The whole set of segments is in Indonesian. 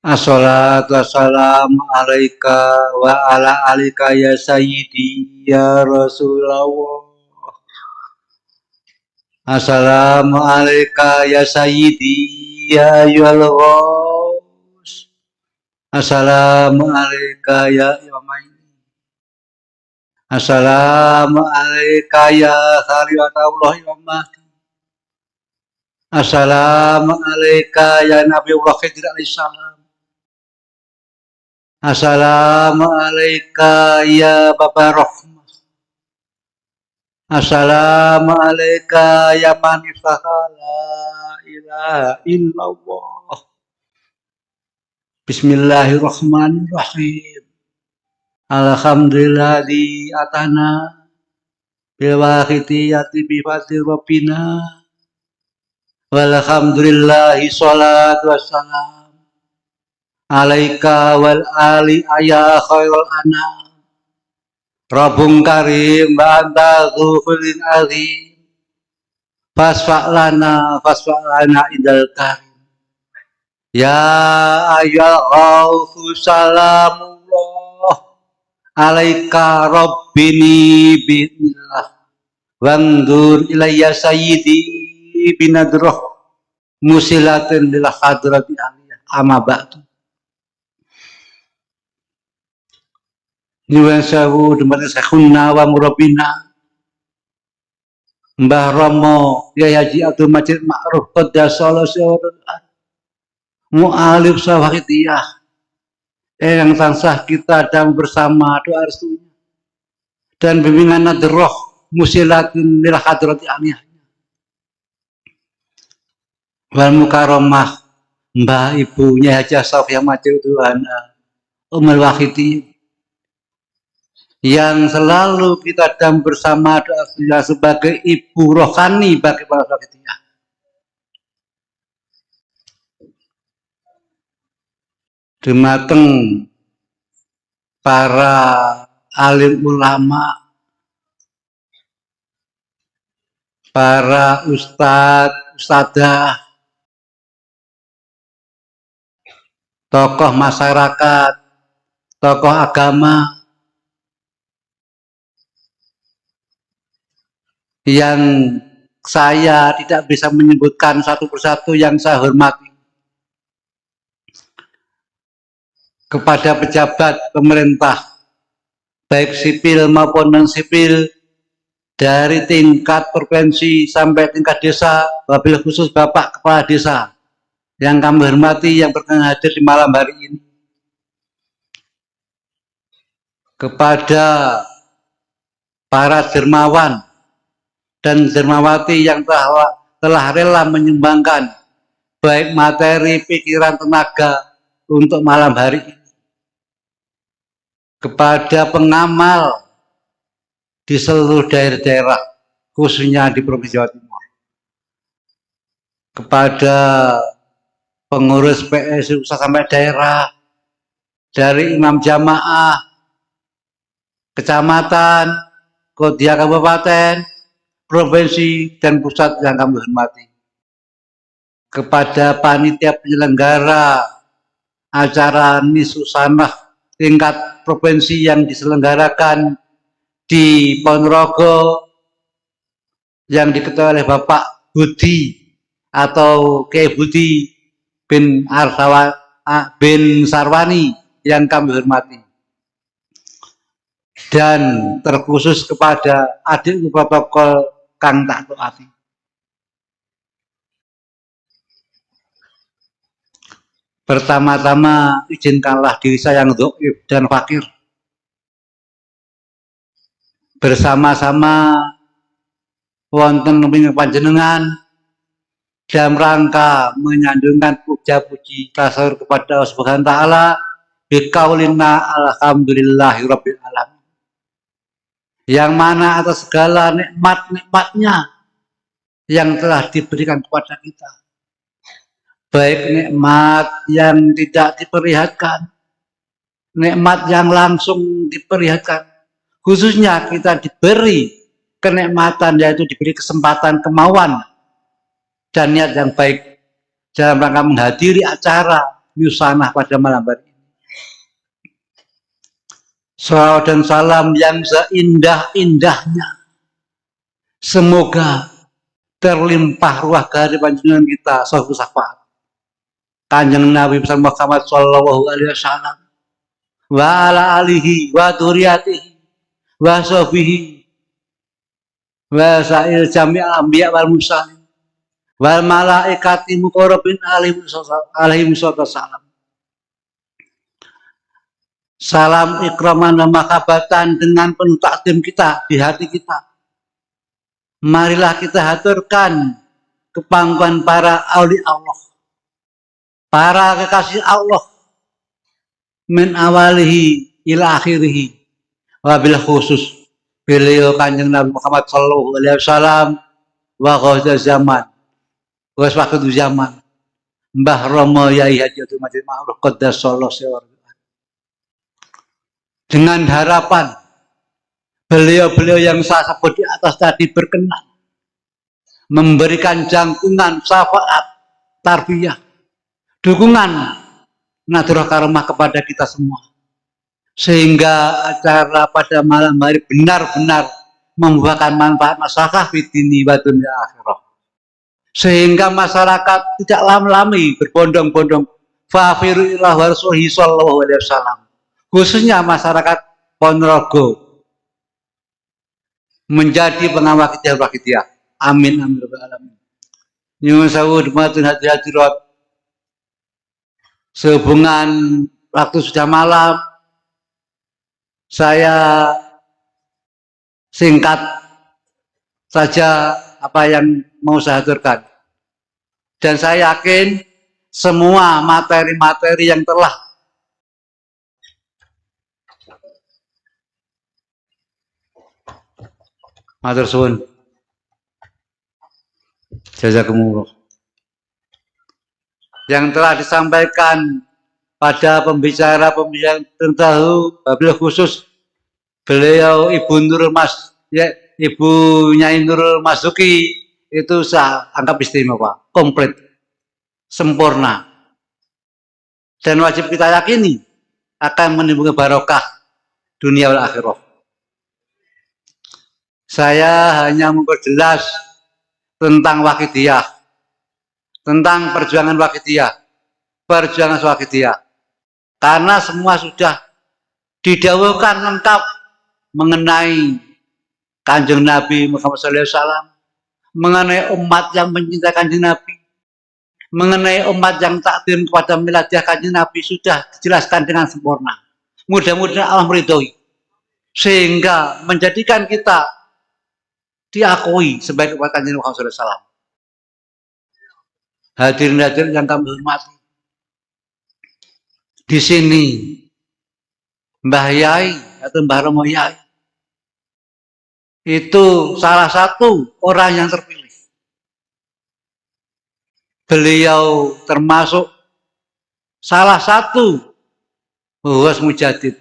Assalatu wassalamu alaika wa ala alika ya sayyidi ya Rasulullah. Assalamu alaika ya sayyidi ya ayyuhal ghaus. Assalamu alaika ya imamain. Assalamu alaika ya khalifataullah imamati. Assalamu alaika ya Nabiullah Khidir alaihissalam. Assalamu alaika ya Baba Rahmah. Assalamu alaika ya manifaha la ilaha illallah. Bismillahirrahmanirrahim. Alhamdulilladzi atana bil wahidiyati bi fadli rabbina. Walhamdulillahi sholatu wassalam alaika wal ali ya khairul anam. Rabbun karim wa anta dzulfin azim. Fasfa'lana indal karim. Ya ayyuhal ghawthu salamullah alaika rabbini bismillah. Wandur ilayya sayyidi binadrah musilatin lil hadrati aliyah amma ba'du. Nyuwun sewu dumateng sekhuna wa murabina Mbah Romo Kyai Haji Abdul Majid Ma'ruf Qaddasallahu sirrah mu'alif sawahidiyah yang tansah kita dan bersama doa restunya dan bimbingan nadrah musilatin lil hadrati aliyah wal mukarramah Mbah Ibunya Haji Sofia Majid Tuhan Umul Wahidin yang selalu kita dan bersama doa sebagai ibu rohani bagi para Wahidiyah. Dumateng para alim ulama, para ustadz, ustadzah, tokoh masyarakat, tokoh agama yang saya tidak bisa menyebutkan satu persatu yang saya hormati, kepada pejabat pemerintah baik sipil maupun non sipil dari tingkat provinsi sampai tingkat desa, wabil khusus Bapak Kepala Desa yang kami hormati yang berkenan hadir di malam hari ini, kepada para dermawan dan dermawati yang telah rela menyumbangkan baik materi, pikiran, tenaga untuk malam hari ini, kepada pengamal di seluruh daerah-daerah khususnya di Provinsi Jawa Timur, kepada pengurus PSI sampai daerah, dari imam jamaah, kecamatan, kota kabupaten, provinsi dan pusat yang kami hormati, kepada panitia penyelenggara acara Nisusanah tingkat provinsi yang diselenggarakan di Ponorogo yang diketuai oleh Bapak Budi atau Kyai Budi bin Sarwani yang kami hormati, dan terkhusus kepada adik protokol Kang Tak Toati. Pertama-tama izinkanlah diri saya yang dhaif dan fakir bersama-sama wonten panjenengan dalam rangka menyandungkan puja-puji tasawur kepada Allah Subhanahu wa taala biqaulina alhamdulillahirabbil alamin, yang mana atas segala nikmat-nikmatnya yang telah diberikan kepada kita, baik nikmat yang tidak diperlihatkan, nikmat yang langsung diperlihatkan, khususnya kita diberi kenikmatan yaitu diberi kesempatan, kemauan dan niat yang baik dalam rangka menghadiri acara Yusanah pada malam hari ini. Salawat dan salam yang seindah-indahnya semoga terlimpah ruah dari panjenengan kita sahabat syafaat Kanjeng Nabi Muhammad sallallahu alaihi wasallam wa ala alihi wa dzurriyyatihi wa sahbihi wa sa'il jami'il anbiya wal mursalin wal malaikati muqarrabin alaihi wasallam. Salam ikraman dan mahabbatan dengan penuh takdim kita di hati kita. Marilah kita haturkan kepangkuan para aulia Allah, para kekasih Allah, min awalihi ila akhirihi, wabil khusus beliau Kanjeng Nabi Muhammad sallallahu alaihi wasallam wa ghauzah zaman wa waktu zaman Mbah Romo Yai Haji Abdul Majid Ma'ruf qaddasallahu sirrahu. Dengan harapan beliau-beliau yang saya sebut di atas tadi berkenan memberikan jangkungan, syafaat, tarbiyah, dukungan, nadrah karomah kepada kita semua. Sehingga acara pada malam hari benar-benar membuahkan manfaat masyarakat di dini wa dunya akhirah. Sehingga masyarakat tidak lami-lami berbondong-bondong fafiru ila warsuhi sallallahu alaihi wasallam. Khususnya masyarakat Ponorogo menjadi pengawal kita. Amin amin alamin. Nyuwun sewu dumateng hadirat sehubungan waktu sudah malam, saya singkat saja apa yang mau saya haturkan. Dan saya yakin semua materi-materi yang telah matur suwun. Jazakumullah. Yang telah disampaikan pada pembicara-pembicara terdahulu, wabil khusus beliau Ibu Nurul Mas, ya, Ibu Nyai Nurul Masuki itu saya anggap istimewa, komplit, sempurna, dan wajib kita yakini akan menimbulkan barokah dunia wal akhirah. Saya hanya memperjelas tentang wakidiyah, tentang perjuangan wakidiyah, perjuangan wakidiyah. Karena semua sudah didawuhkan lengkap mengenai Kanjeng Nabi Muhammad SAW, mengenai umat yang mencintai Kanjeng Nabi, mengenai umat yang takdim kepada miladiah Kanjeng Nabi sudah dijelaskan dengan sempurna. Mudah-mudahan Allah meridhoi sehingga menjadikan kita diakui sebagai umat Kanjeng Muhammad SAW. Hadirin-hadirin yang kami hormati, di sini Mbah Yai atau Mbah Romo Yai itu salah satu orang yang terpilih. Beliau termasuk salah satu huwas mujadid,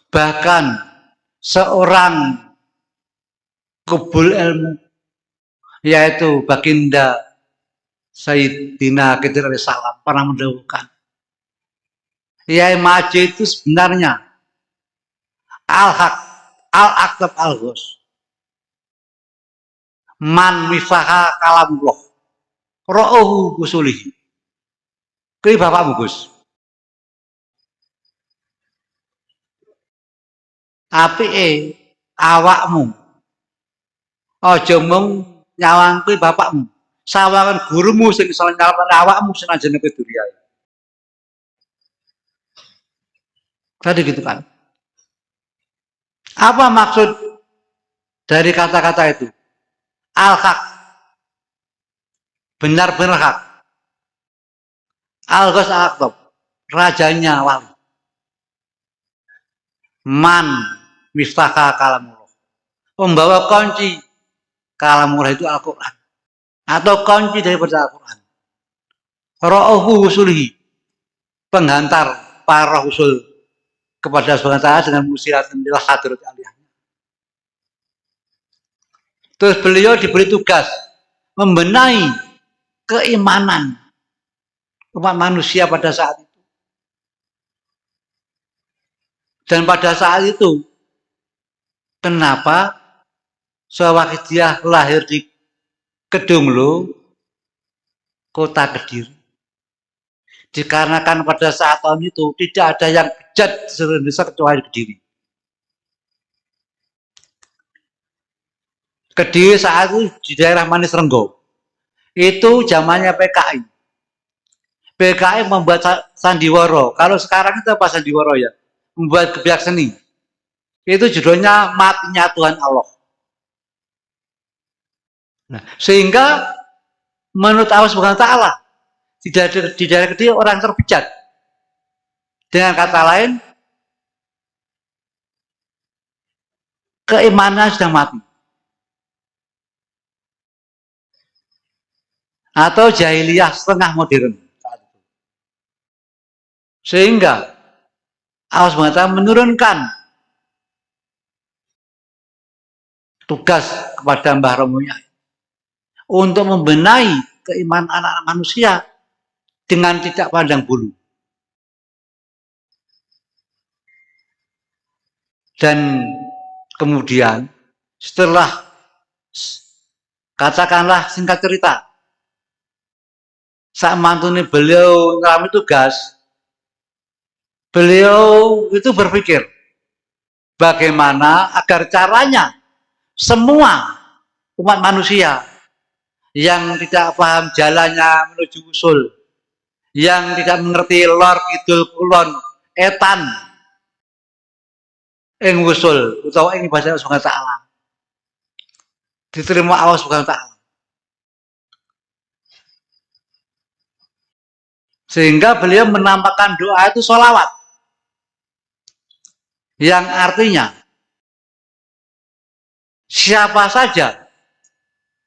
bahkan seorang kubul ilmu, yaitu Baginda Sayyidina Khidir alaihi salam pernah mendahulukan. Yai Maji itu sebenarnya al-haq, al-aktab al-ghus, man mifaha kalamullah, ro'uhu usulihi. Kuwi bapakmu Gus. Apike awakmu, aja mung nyawang kuwi bapakmu, sawangan gurumu sing iso nyawang awakmu senajan kowe duriyai. Tadi gitu kan. Apa maksud dari kata-kata itu? Al-haq, benar-benar hak. Al-ghus al-aktab, rajanya wali. Man miftaka kalamullah, pembawa kunci kalamullah itu Al-Quran, atau kunci daripada Al-Quran. Ro'uhu usulihi, penghantar para usul kepada Subhanahu wa ta'ala dengan musilatin lil hadrat aliyah. Terus beliau diberi tugas membenahi keimanan umat manusia pada saat itu. Dan pada saat itu, kenapa Sawakijah lahir di Kedunglo, kota Kediri? Dikarenakan pada saat tahun itu tidak ada yang bejat di seluruh Indonesia kecuali Kediri. Kediri saat itu di daerah Manis Renggo. Itu zamannya PKI. PKI membuat sandiwara. Kalau sekarang itu apa sandiwara ya? Membuat gebiak seni. Itu judulnya Matinya Tuhan Allah. Nah, sehingga menurut Allah Subhanahu wa taala di daerah Kediri orang terbejat. Dengan kata lain, keimanan sudah mati. Atau jahiliyah setengah modern. Sehingga Allah Subhanahu wa taala menurunkan tugas kepada Mbah Romo Yai untuk membenahi keimanan anak-anak manusia dengan tidak pandang bulu. Dan kemudian setelah katakanlah singkat cerita, saat mantune beliau ngalami tugas, beliau itu berpikir bagaimana agar caranya semua umat manusia yang tidak paham jalannya menuju usul, yang tidak mengerti lor kidul kulon etan ing usul utawa ing ibadah Allah Subhanahu wa taala diterima Allah Subhanahu wa taala. Sehingga beliau menampakkan doa itu sholawat, yang artinya siapa saja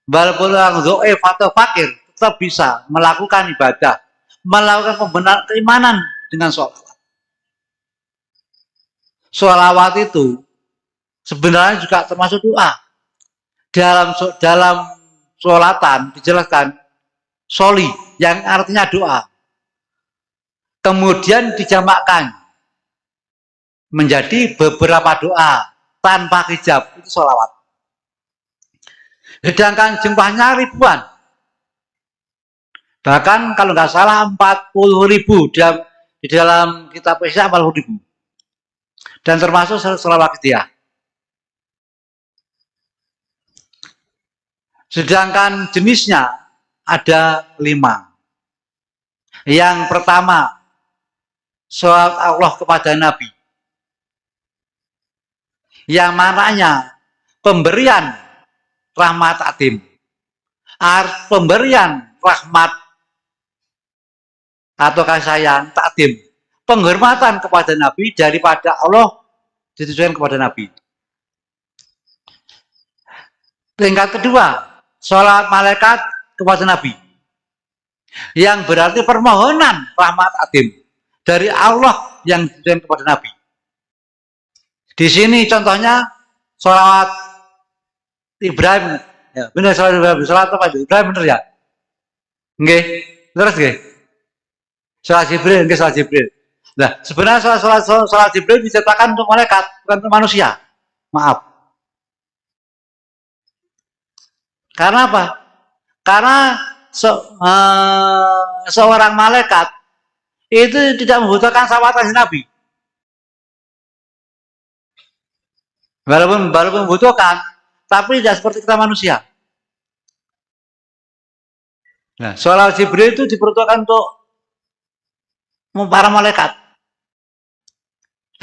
walaupun orang dhaif atau fakir tetap bisa melakukan ibadah, melakukan pembenaran keimanan dengan sholawat. Sholawat itu sebenarnya juga termasuk doa. Dalam sholatan dijelaskan soli yang artinya doa. Kemudian dijamakkan menjadi beberapa doa tanpa hijab, itu sholawat. Sedangkan jumlahnya ribuan. Bahkan kalau nggak salah 40.000 di dalam kitab Ihya 40.000. Dan termasuk sholawat Qidiyah. Sedangkan jenisnya ada 5. Yang pertama, sholawat Allah kepada Nabi. Yang mananya pemberian rahmat atim. Pemberian rahmat atau kasih sayang takdim. Penghormatan kepada Nabi daripada Allah ditujukan kepada Nabi. Tingkat kedua, sholat malaikat kepada Nabi, yang berarti permohonan rahmat adim dari Allah yang ditujukan kepada Nabi. Di sini contohnya sholawat Ibrahim, ya, benar sholawat Ibrahim, sholawat apa itu? Ibrahim benar ya? Nggih, terus nggih. Sholawat Jibril, nggih sholawat Jibril. Nah, sebenarnya sholat Jibril diciptakan untuk malaikat, bukan untuk manusia. Maaf. Karena apa? Karena seorang malaikat itu tidak membutuhkan sholawat Nabi. Walaupun membutuhkan, tapi tidak seperti kita manusia. Nah, sholawat Jibril itu diperuntukkan untuk para malaikat.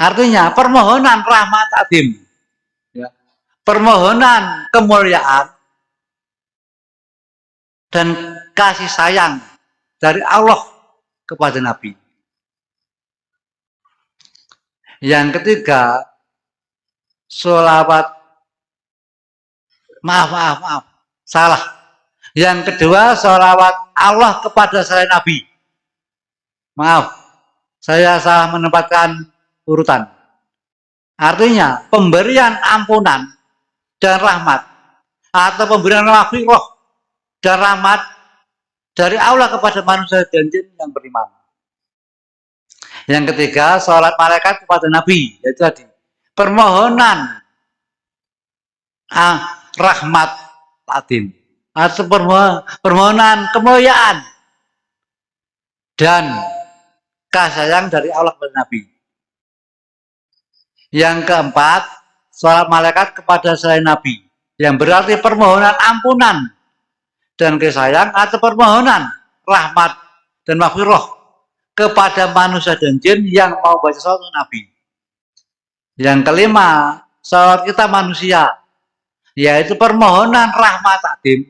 Artinya permohonan rahmat adim, ya, permohonan kemuliaan dan kasih sayang dari Allah kepada Nabi. Yang ketiga, sholawat, maaf, salah. Yang kedua, sholawat Allah kepada selain Nabi. Maaf, saya salah menempatkan urutan. Artinya pemberian ampunan dan rahmat, atau pemberian maghfirah dan rahmat dari Allah kepada manusia dan jin yang beriman. Yang ketiga, sholat malaikat kepada Nabi, yaitu tadi permohonan rahmat latin atau permohonan kemuliaan dan kasih sayang dari Allah kepada Nabi. Yang keempat, sholat malaikat kepada selain Nabi, yang berarti permohonan ampunan dan kasih sayang atau permohonan rahmat dan maghfirah kepada manusia dan jin yang mau baca sholat Nabi. Yang kelima, sholat kita manusia, yaitu permohonan rahmat takdim,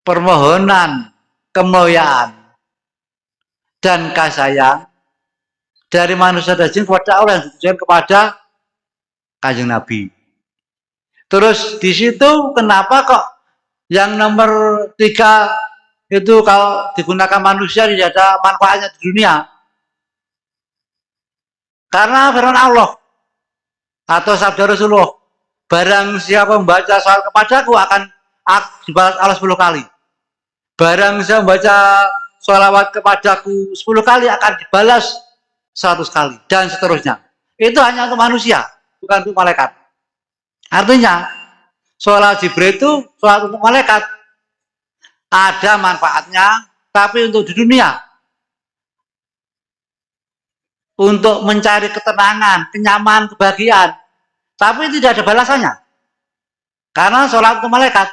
permohonan kemuliaan dan kasih sayang dari manusia dan jin kepada Allah yang ditujukan kepada Kanjeng Nabi. Terus di situ kenapa kok yang nomor 3 itu kalau digunakan manusia tidak ada manfaatnya di dunia? Karena firman Allah atau sabda Rasulullah, barang siapa membaca salat kepadaku akan dibalas Allah 10 kali. Barang siapa membaca sholawat kepadaku 10 kali akan dibalas 100 kali dan seterusnya. Itu hanya untuk manusia, bukan untuk malaikat. Artinya sholat Jibril itu sholat untuk malaikat, ada manfaatnya, tapi untuk di dunia, untuk mencari ketenangan, kenyamanan, kebahagiaan, tapi tidak ada balasannya karena sholat untuk malaikat.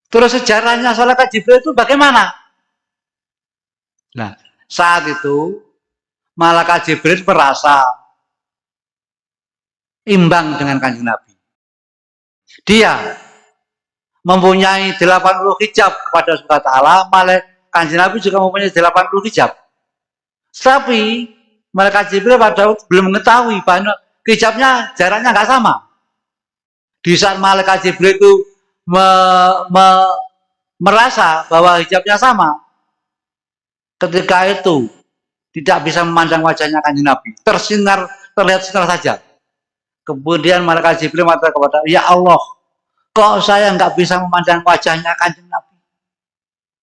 Terus sejarahnya sholat Jibril itu bagaimana? Nah, saat itu malaikat Jibril merasa imbang dengan Kanjeng Nabi. Dia mempunyai 80 hijab kepada Allah Ta'ala, Kanjeng Nabi juga mempunyai 80 hijab. Tapi malaikat Jibril pada belum mengetahui bahwa hijabnya jaraknya nggak sama. Di saat malaikat Jibril itu merasa bahwa hijabnya sama, ketika itu tidak bisa memandang wajahnya Kanjeng Nabi, terlihat sinar saja. Kemudian malaikat Jibril mengatakan kepada, ya Allah, kok saya nggak bisa memandang wajahnya Kanjeng Nabi?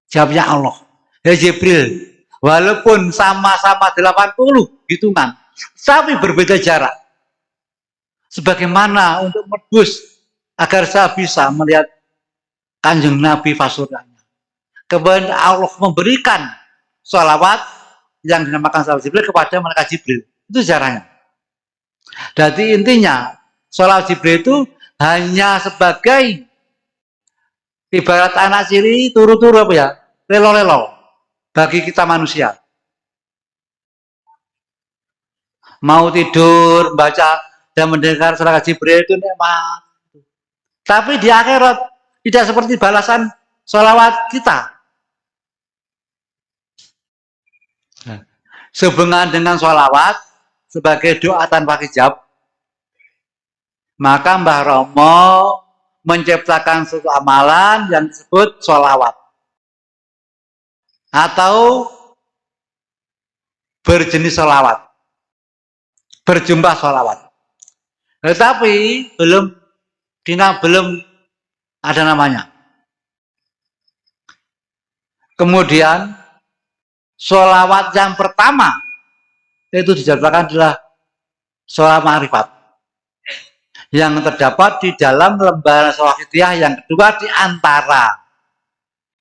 Jawabnya Allah, ya Jibril, walaupun sama-sama 80 hitungan, tapi berbeda jarak. Sebagaimana untuk menebus agar saya bisa melihat Kanjeng Nabi fasuranya. Kemudian Allah memberikan sholawat yang dinamakan sholawat Jibril kepada malaikat Jibril. Itu caranya. Jadi intinya sholawat Jibril itu hanya sebagai ibarat anak ciri turu-turu apa ya, lelo-lelo bagi kita manusia. Mau tidur, baca dan mendengar sholawat Jibril itu nikmat. Tapi di akhirat tidak seperti balasan sholawat kita. Sehubungan dengan sholawat sebagai doa tanpa hijab, maka Mbah Romo menciptakan suatu amalan yang disebut sholawat atau berjenis sholawat, berjumlah sholawat. Tetapi belum ada namanya. Kemudian sholawat yang pertama itu dijadikan adalah sholawat ma'rifat yang terdapat di dalam lembaran Shawahidiyah yang kedua di antara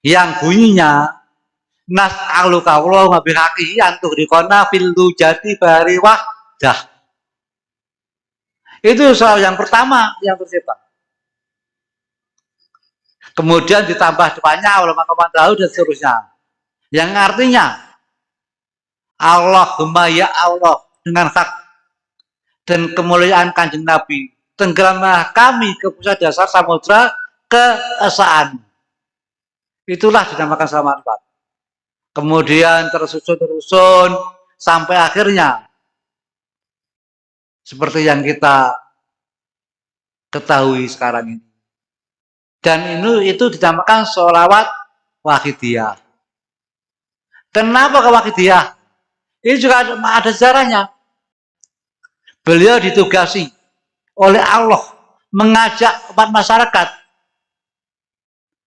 yang bunyinya nas'aluka Allahumma bihaqihi antuhrikona fil jadi bari wahdah. Itu sholawat yang pertama yang tercipta. Kemudian ditambah depannya ulama kawan tahu dan seterusnya. Yang artinya Allahumma ya Allah dengan hak dan kemuliaan Kanjeng Nabi, tenggelamlah kami ke pusat dasar samudra keesaan. Itulah dinamakan sholawat ma'rifat. Kemudian tersusun sampai akhirnya seperti yang kita ketahui sekarang ini. Dan itu dinamakan sholawat wahidiyah. Kenapa ke wahidiyah? Ini juga ada sejarahnya. Beliau ditugasi oleh Allah mengajak umat masyarakat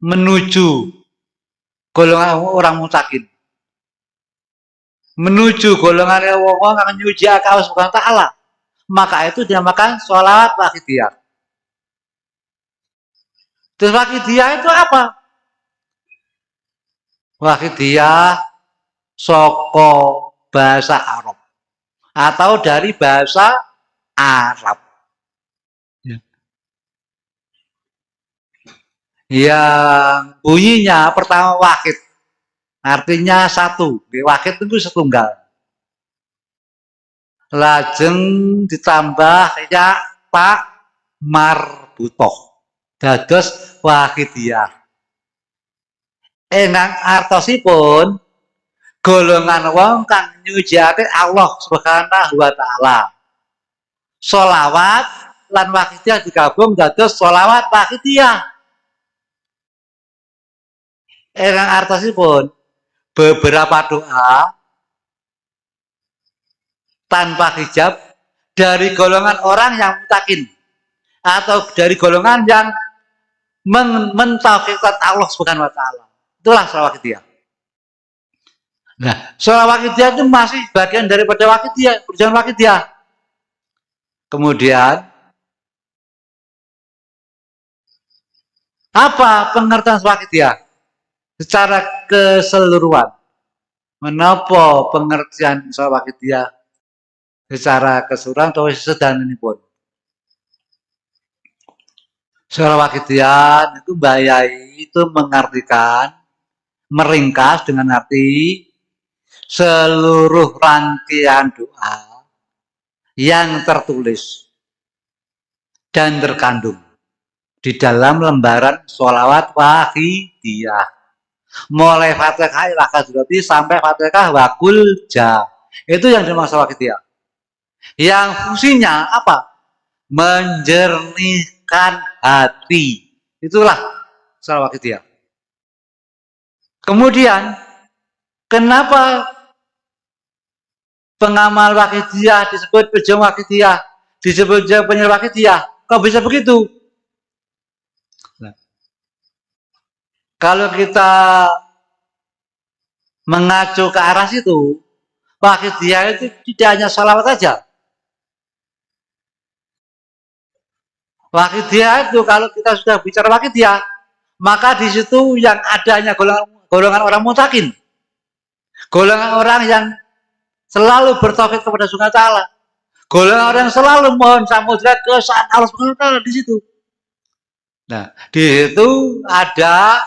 menuju golongan orang mutakin, menuju golongan wong kang nyuji Allah Subhanahu wa taala. Maka itu dinamakan sholawat wakidiyah. Terus wakidiyah itu apa? Wakidiyah soko bahasa Arab atau dari bahasa Arab. Yang bunyinya pertama wakid, artinya satu. Wakid itu setunggal. Lajeng ditambah ya pak marbutoh. Dados wakidiyah. Engang artosipun golongan wong kang nyujake Allah Subhanahu wa taala. Sholawat lan wakidiyah digabung dados sholawat wakidiyah. Engang artosipun beberapa doa tanpa hijab dari golongan orang yang mutakin atau dari golongan yang mentauhidkan Allah Subhanahu wa taala. Itulah sholawat wakidiyah. Nah, sholawat wakidiyah itu masih bagian daripada wakidiyah, perjalanan wakidiyah. Kemudian apa pengertian wakidiyah secara keseluruhan? Menapa pengertian sholawat wakidiyah secara keseluruhan atau sedanten pun? Sholawat wakidiyah itu bayai itu mengartikan meringkas dengan arti seluruh rangkaian doa yang tertulis dan terkandung di dalam lembaran sholawat wakidiyah. Mulai Fatihah ila Qadrati sampai Fatihah wakul ja. Itu yang dimaksud wakidiyah. Yang fungsinya apa? Menjernihkan hati. Itulah sholawat wakidiyah. Kemudian, kenapa pengamal wakidiyah disebut pejuang wakidiyah, disebut penyeru wakidiyah? Kok bisa begitu? Nah, kalau kita mengacu ke arah situ, wakidiyah itu tidak hanya sholawat saja. Wakidiyah itu kalau kita sudah bicara wakidiyah, maka di situ yang adanya golongan orang mutakin, golongan orang yang selalu bertauhid kepada Subhanahu wa taala, golongan orang yang selalu mohon samudra ke saat Allah Subhanahu wa taala di situ. Nah, di situ ada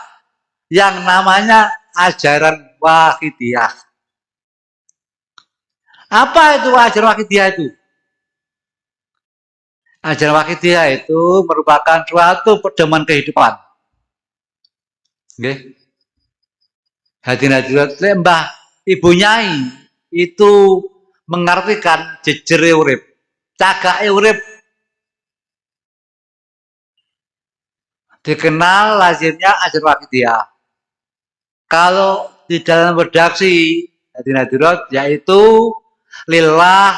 yang namanya ajaran wakidiyah. Apa itu ajaran wakidiyah itu? Ajaran wakidiyah itu merupakan suatu pedoman kehidupan. Okay. Hadirin Mbah Ibu Nyai itu mengartikan jejere urip, cagake urip. Dikenal lazimnya ajaran wakidiyah. Kalau di dalam redaksi hadirin yaitu lillah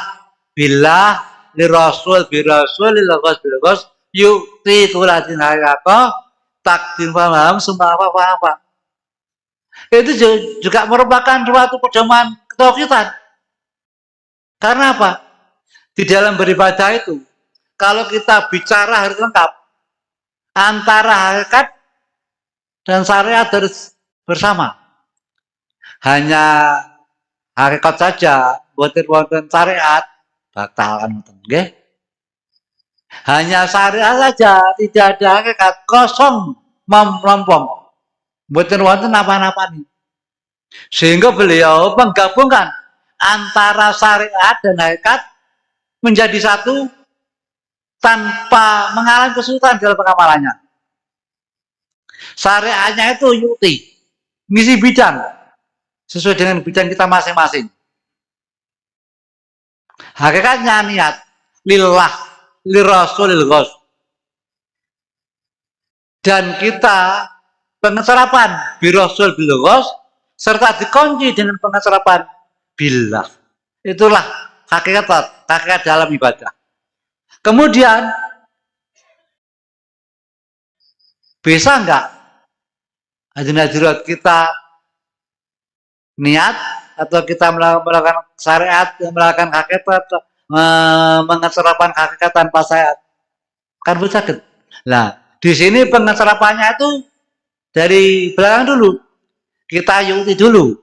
billah lirasul birasul lilghos bilghos yukti kulatin hayako takdim paham semua apa. Itu juga merupakan suatu pedoman ketauhidan. Karena apa? Di dalam beribadah itu, kalau kita bicara harus lengkap antara hakikat dan syariat harus bersama. Hanya hakikat saja, boten syariat batalan nggih. Hanya syariat saja, tidak ada hakikat, kosong melompong. Boten wonten apa-apa nih. Sehingga beliau menggabungkan antara syariat dan hakikat menjadi satu tanpa mengalami kesulitan dalam pengamalannya. Syariatnya itu yukti, ngisi bidang sesuai dengan bidang kita masing-masing. Hakikatnya niat lillah, lirasul, lilghos. Dan kita pengetarapan birasul bilghos serta dikunci dengan pengetarapan billah. Itulah hakikat dalam ibadah. Kemudian bisa enggak Hadirin hadirat, kita niat atau kita melakukan syariat, melakukan hakikat, mengeterapan hakikat tanpa syariat, kan sakit. Nah, di sini pengeterapannya itu dari belakang dulu, kita ikuti dulu.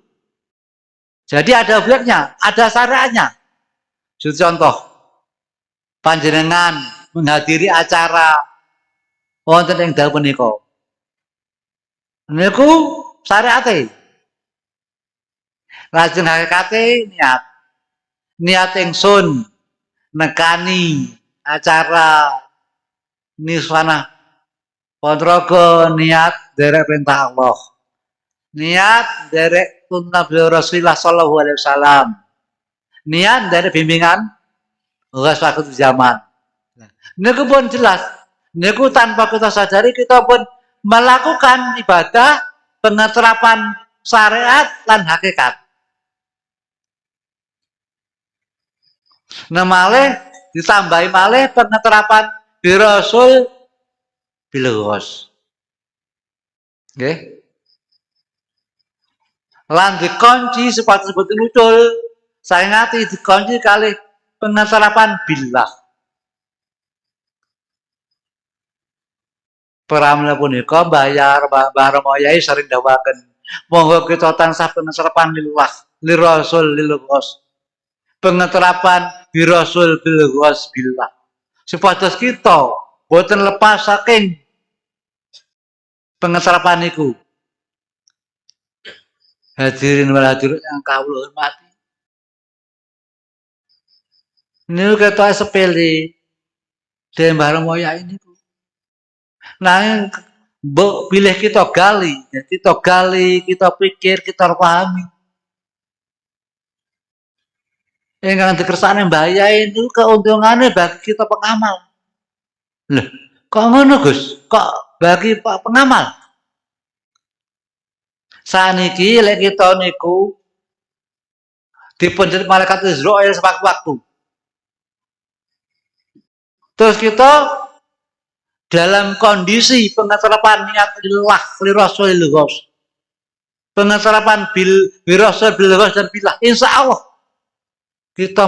Jadi ada objeknya, ada syariatnya. Contoh, panjenengan menghadiri acara wonten ing dalem punika. Niku syariate. Lajeng hakikate niat. Niat ingsun nekani acara niswana Ponorogo, niat derek perintah Allah. Niat derek tuntunan beliau Rasulullah sallallahu alaihi wasallam. Niat dari bimbingan waktu zaman. Niku pun jelas. Niku tanpa kita sadari kita pun melakukan ibadah pengeterapan syariat dan hakikat. Nah malih ditambahi malih pengeterapan birasul bilghos. Nggih. Lan dikunci sepatu ucul saengati dikunci kali pengeterapan billah. Pramila punika bayar Baromoyai sering dawaken monggo kita tansah pengeterapan lillah lirasul lilghos. Pengeterapan birasul bilghos billah. Supados kita boten lepas saking pengeterapan niku. Hadirin wal hadirat yang kawula hormati. Niku ketok sepele den Baromoyai niku. Nah, pilih kita gali, kita pikir, kita pahami. Yang dikersane Mbahayai itu keuntungannya bagi kita pengamal. Loh, kok ngono Gus? Kok bagi Pak pengamal? Saniki lek kita niku dipunjat malaikat Israil sewaktu-waktu. Terus kita dalam kondisi pengeterapan niat lillah lirasulillah, pengeterapan birasul bilghos dan billah, insya Allah kita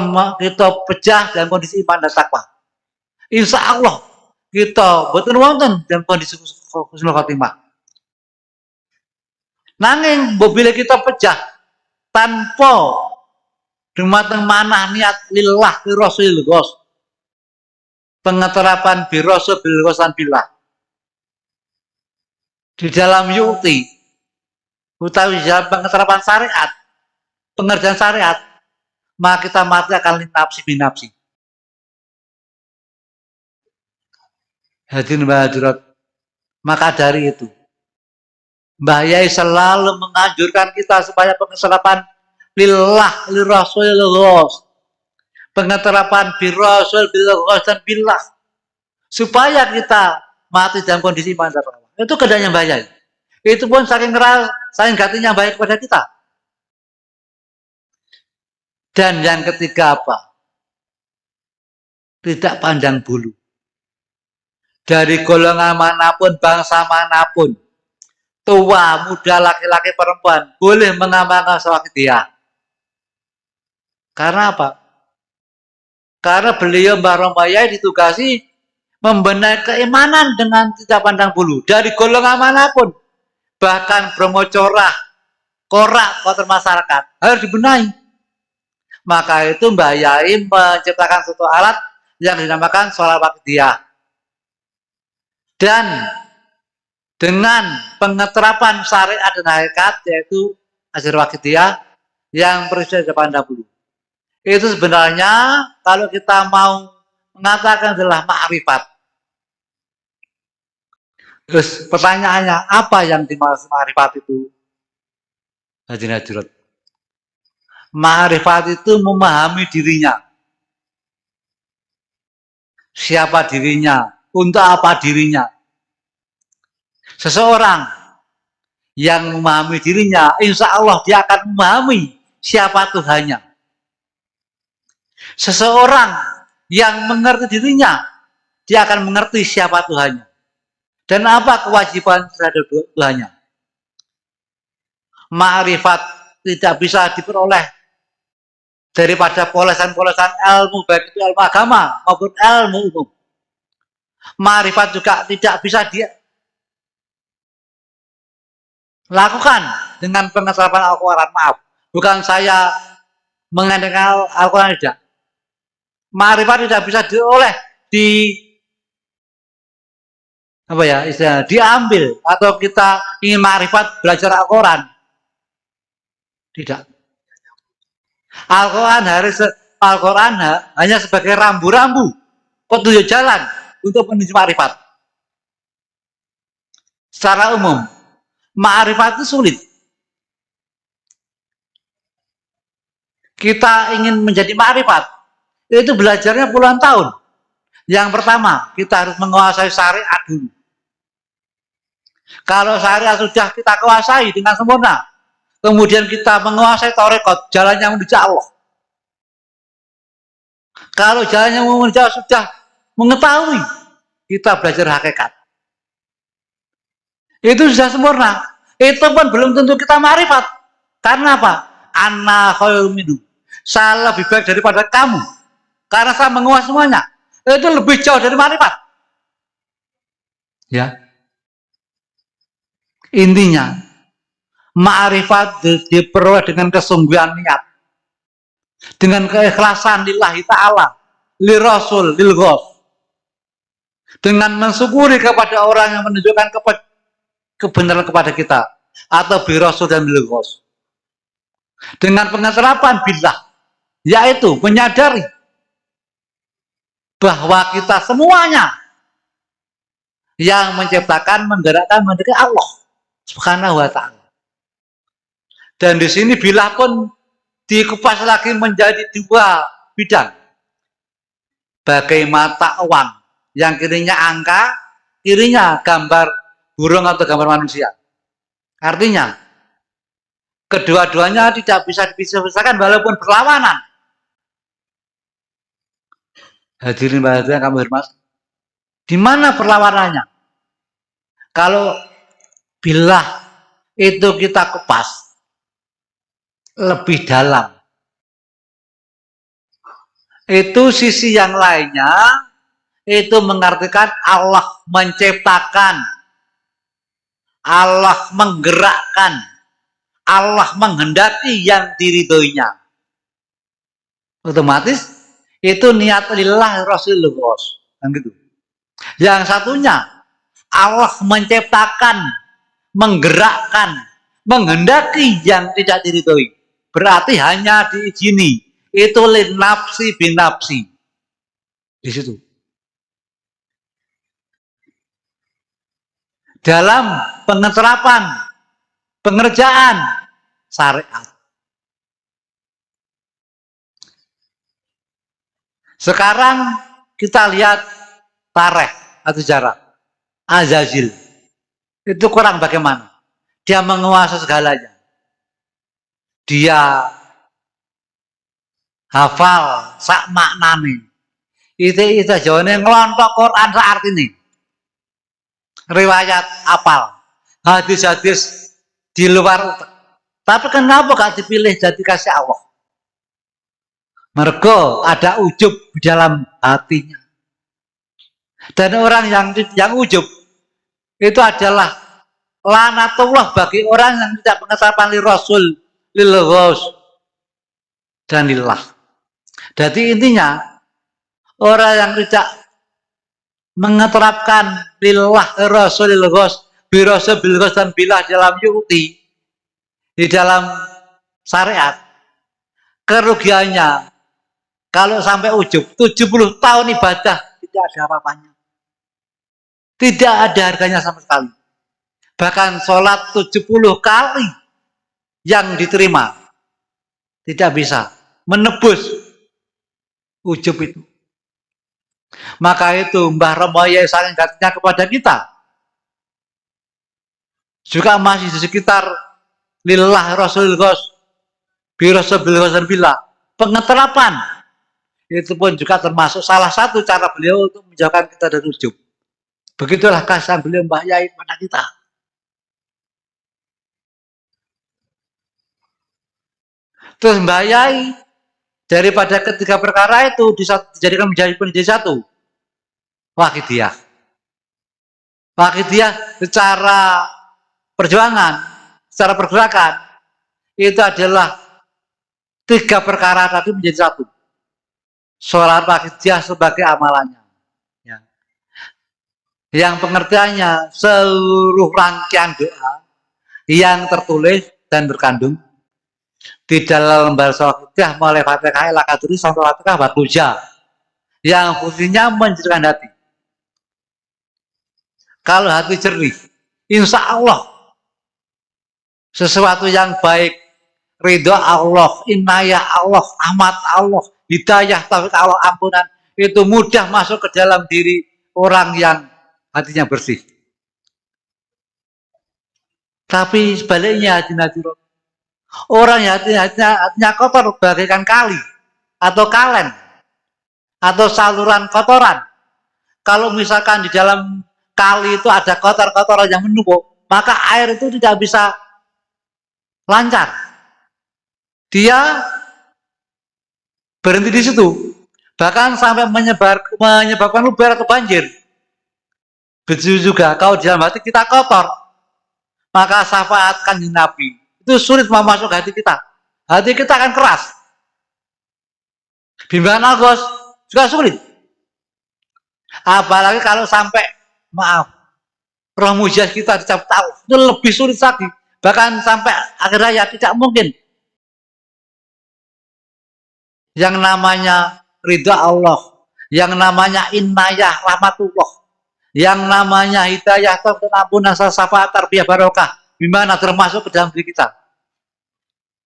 pecah dalam kondisi iman dan takwa. Insya Allah kita boten wonten dalam kondisi husnul khotimah. Nanging bila kita pecah tanpa dumateng manah niat lillah lirasulillah, pengeterapan birasul bilghos dan billah di dalam yukti utawi dalam pengeterapan syariat, pengerjaan syariat, maka kita mati akan nafsi binafsi. Hadirin wa hadirat, maka dari itu Mbahayai selalu menganjurkan kita supaya pengeterapan lillah lirasulillah, pengeterapan birasul bilghos dan billah, supaya kita mati dalam kondisi iman dan takwa. Itu keadaannya Mbahayai. Itu pun saking gatinya baik kepada kita. Dan yang ketiga apa? Tidak pandang bulu. Dari golongan manapun, bangsa manapun, tua, muda, laki-laki, perempuan, boleh mengamalkan sholat dia. Karena apa? Karena beliau Baromoyai ditugasi membenahi keimanan dengan tidak pandang bulu. Dari golongan manapun, bahkan bromocorah, korak, kotor masyarakat, harus dibenahi. Maka itu Mbahayai menciptakan suatu alat yang dinamakan sholat waqtiyah. Dan dengan pengeterapan syariat dan hakikat, yaitu ajar waqtiyah yang bersifat tidak pandang bulu. Itu sebenarnya kalau kita mau mengatakan adalah ma'rifat. Terus pertanyaannya, apa yang dimaksud ma'rifat itu? Hadirin hadirat. Ma'rifat itu memahami dirinya. Siapa dirinya? Untuk apa dirinya? Seseorang yang memahami dirinya, insya Allah dia akan memahami siapa Tuhannya. Seseorang yang mengerti dirinya, dia akan mengerti siapa Tuhannya. Dan apa kewajiban terhadap Tuhannya. Ma'rifat tidak bisa diperoleh daripada polesan-polesan ilmu, baik itu ilmu agama maupun ilmu umum. Ma'rifat juga tidak bisa dia lakukan dengan pengetarapan Al-Quran. Maaf, bukan saya mengenal Al-Quran, tidak. Ma'rifat tidak bisa dioleh di apa ya istilah diambil atau kita ingin ma'rifat belajar Al-Quran, tidak. Al-Quran hanya sebagai rambu-rambu petunjuk jalan untuk menuju ma'rifat. Secara umum, ma'rifat itu sulit. Kita ingin menjadi ma'rifat, itu belajarnya puluhan tahun. Yang pertama, kita harus menguasai syariat dulu. Kalau syariat sudah kita kuasai dengan sempurna, kemudian kita menguasai tarekat, jalan yang menuju Allah. Kalau jalan yang menuju Allah sudah mengetahui, kita belajar hakikat. Itu sudah sempurna. Itu pun belum tentu kita ma'rifat. Karena apa? Ana khairum minhu. Saya lebih baik daripada kamu. Karena saya menguasai semuanya. Itu lebih jauh dari ma'rifat. Ya. Intinya, ma'rifat diperoleh dengan kesungguhan niat. Dengan keikhlasan lillahi ta'ala, li rasul, lil ghaus. Dengan mensyukuri kepada orang yang menunjukkan kebenaran kepada kita. Atau bi rasul dan lil ghaus. Dengan pengetarapan billah, yaitu menyadari bahwa kita semuanya yang menciptakan, menggerakkan, mendekati Allah Subhanahu wa ta'ala. Dan di sini billah pun dikupas lagi menjadi dua bidang. Bagai mata uang, yang kirinya angka, kirinya gambar burung atau gambar manusia. Artinya, kedua-duanya tidak bisa dipisahkan walaupun berlawanan. Hadirin bahagia kami hormat. Di mana perlawanannya? Kalau billah itu kita kupas lebih dalam, itu sisi yang lainnya itu mengartikan Allah menciptakan, Allah menggerakkan, Allah menghendaki yang diridhoinya. Otomatis itu niat lillah rasulullah kan gitu. Yang satunya Allah menciptakan, menggerakkan, menghendaki yang tidak diridhoi. Berarti hanya diizini. Itu linafsi binafsi. Di situ. Dalam pengeterapan, pengerjaan syariat. Sekarang kita lihat tarikh atau sejarah Azazil. Itu kurang bagaimana? Dia menguasai segalanya. Dia hafal sak maknane. Itu jawane ngelontok Quran sak artine. Riwayat apal. Hadis-hadis di luar. Tapi kenapa gak dipilih jadi kasih Allah? Mergo ada ujub di dalam hatinya. Dan orang yang ujub itu adalah laknatullah bagi orang yang tidak pengetarapan li rasul, lil ghaus dan lillah. Jadi intinya orang yang tidak mengeterapkan lillah rasul lil ghaus, bi rasul bil ghaus dan billah dalam yu'ti di dalam syariat, kerugiannya kalau sampai ujub 70 tahun ibadah tidak ada apa-apanya. Tidak ada harganya sama sekali. Bahkan sholat 70 kali yang diterima tidak bisa menebus ujub itu. Maka itu Mbah Romoye saling gantinya kepada kita juga masih di sekitar lillah rasul ghaus bi rasul bil ghaus billah. Pengeterapan itu pun juga termasuk salah satu cara beliau untuk menjauhkan kita dari ujub. Begitulah kasih beliau Mbah Yai pada kita. Terus membayai daripada ketiga perkara itu dijadikan menjadi satu. Wakidiyah. Wakidiyah secara perjuangan, secara pergerakan itu adalah tiga perkara tadi menjadi satu. Sholat wakidiyah sebagai amalannya. Ya. Yang pengertiannya seluruh rangkaian doa yang tertulis dan terkandung di dalam lembar sholat wakidiyah mulai Fatihah ila kadri sampai Fatihah Batuja yang fungsinya menjernihkan hati. Kalau hati jernih, insya Allah sesuatu yang baik, ridho Allah, inayah Allah, rahmat Allah, hidayah, taufik Allah, ampunan itu mudah masuk ke dalam diri orang yang hatinya bersih. Tapi sebaliknya orang yang hatinya kotor bagaikan kali atau kalen atau saluran kotoran. Kalau misalkan di dalam kali itu ada kotor-kotoran yang menumpuk, maka air itu tidak bisa lancar. Dia berhenti di situ, bahkan sampai menyebabkan luber atau banjir. Begitu juga kalau di dalam hati kita kotor, maka syafaat Kanjeng Nabi itu sulit mau masuk hati kita. Hati kita akan keras. Bimbingan Agos juga sulit. Apalagi kalau sampai maaf roh mujaz kita dicabut tahu, itu lebih sulit lagi. Bahkan sampai akhir hayat tidak mungkin. Yang namanya ridha Allah, yang namanya inayah rahmatullah, yang namanya hidayah taufik ampunan syafaat tarbiyah barokah, gimana termasuk ke dalam diri kita.